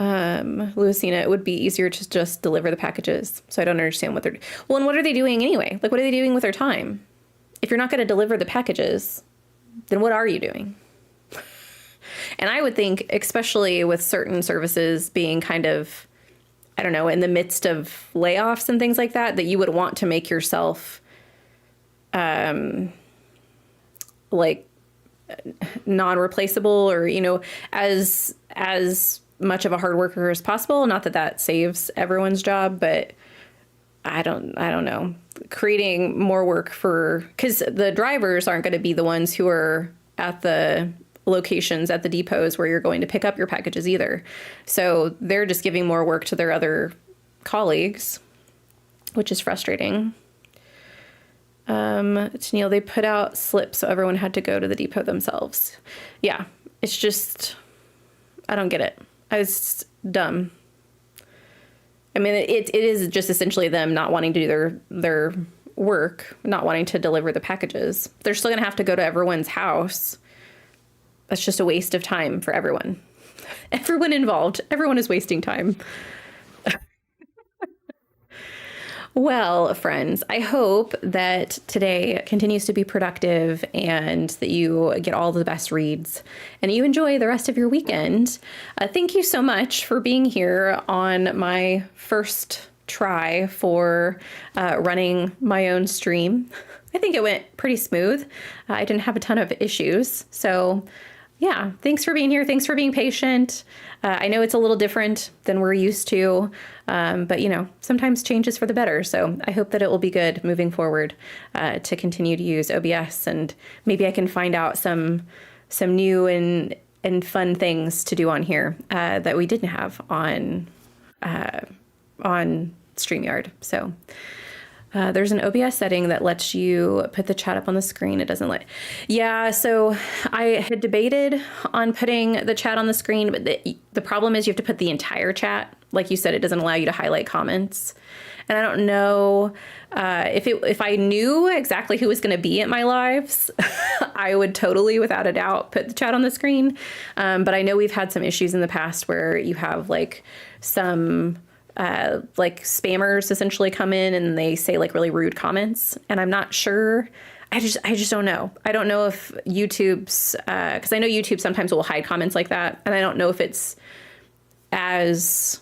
Lucina, it would be easier to just deliver the packages. So I don't understand and what are they doing anyway? Like, what are they doing with their time? If you're not going to deliver the packages, then what are you doing? And I would think, especially with certain services being kind of, I don't know, in the midst of layoffs and things like that, that you would want to make yourself like non-replaceable, or, as much of a hard worker as possible. Not that that saves everyone's job, but I don't know, creating more work because the drivers aren't going to be the ones who are at the locations at the depots where you're going to pick up your packages either. So they're just giving more work to their other colleagues, which is frustrating. Tennille, they put out slips so everyone had to go to the depot themselves. Yeah, it's just, I don't get it. It's dumb. I mean, it is just essentially them not wanting to do their work, not wanting to deliver the packages. They're still going to have to go to everyone's house. That's just a waste of time for everyone. Everyone involved. Everyone is wasting time. Well, friends, I hope that today continues to be productive and that you get all the best reads and you enjoy the rest of your weekend. Thank you so much for being here on my first try for running my own stream. I think it went pretty smooth. I didn't have a ton of issues. So yeah, thanks for being here. Thanks for being patient. I know it's a little different than we're used to, but sometimes change is for the better. So I hope that it will be good moving forward to continue to use OBS, and maybe I can find out some new and fun things to do on here that we didn't have on StreamYard. So there's an OBS setting that lets you put the chat up on the screen. It doesn't let. Yeah, so I had debated on putting the chat on the screen, but the problem is you have to put the entire chat. Like you said, it doesn't allow you to highlight comments. And I don't know if I knew exactly who was going to be at my lives, I would totally, without a doubt, put the chat on the screen. But I know we've had some issues in the past where you have like some spammers essentially come in and they say like really rude comments, and I'm not sure. I just don't know. I don't know if YouTube's because I know YouTube sometimes will hide comments like that, and I don't know if it's as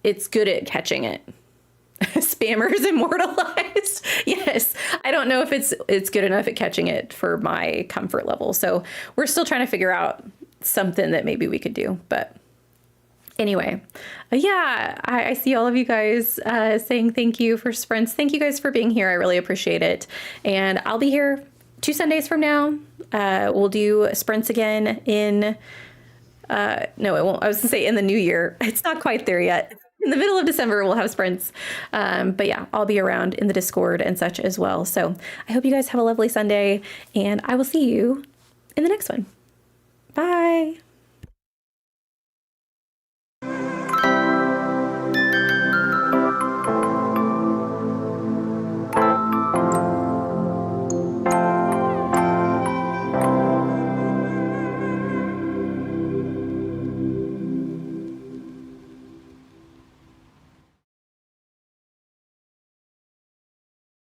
it's good at catching it. Spammers immortalized. Yes, I don't know if it's good enough at catching it for my comfort level. So we're still trying to figure out something that maybe we could do, but. Anyway, yeah, I see all of you guys saying thank you for sprints. Thank you guys for being here. I really appreciate it. And I'll be here 2 Sundays from now. We'll do sprints again in, no, it won't. I was gonna say in the new year. It's not quite there yet. In the middle of December, we'll have sprints. But yeah, I'll be around in the Discord and such as well. So I hope you guys have a lovely Sunday, and I will see you in the next one. Bye.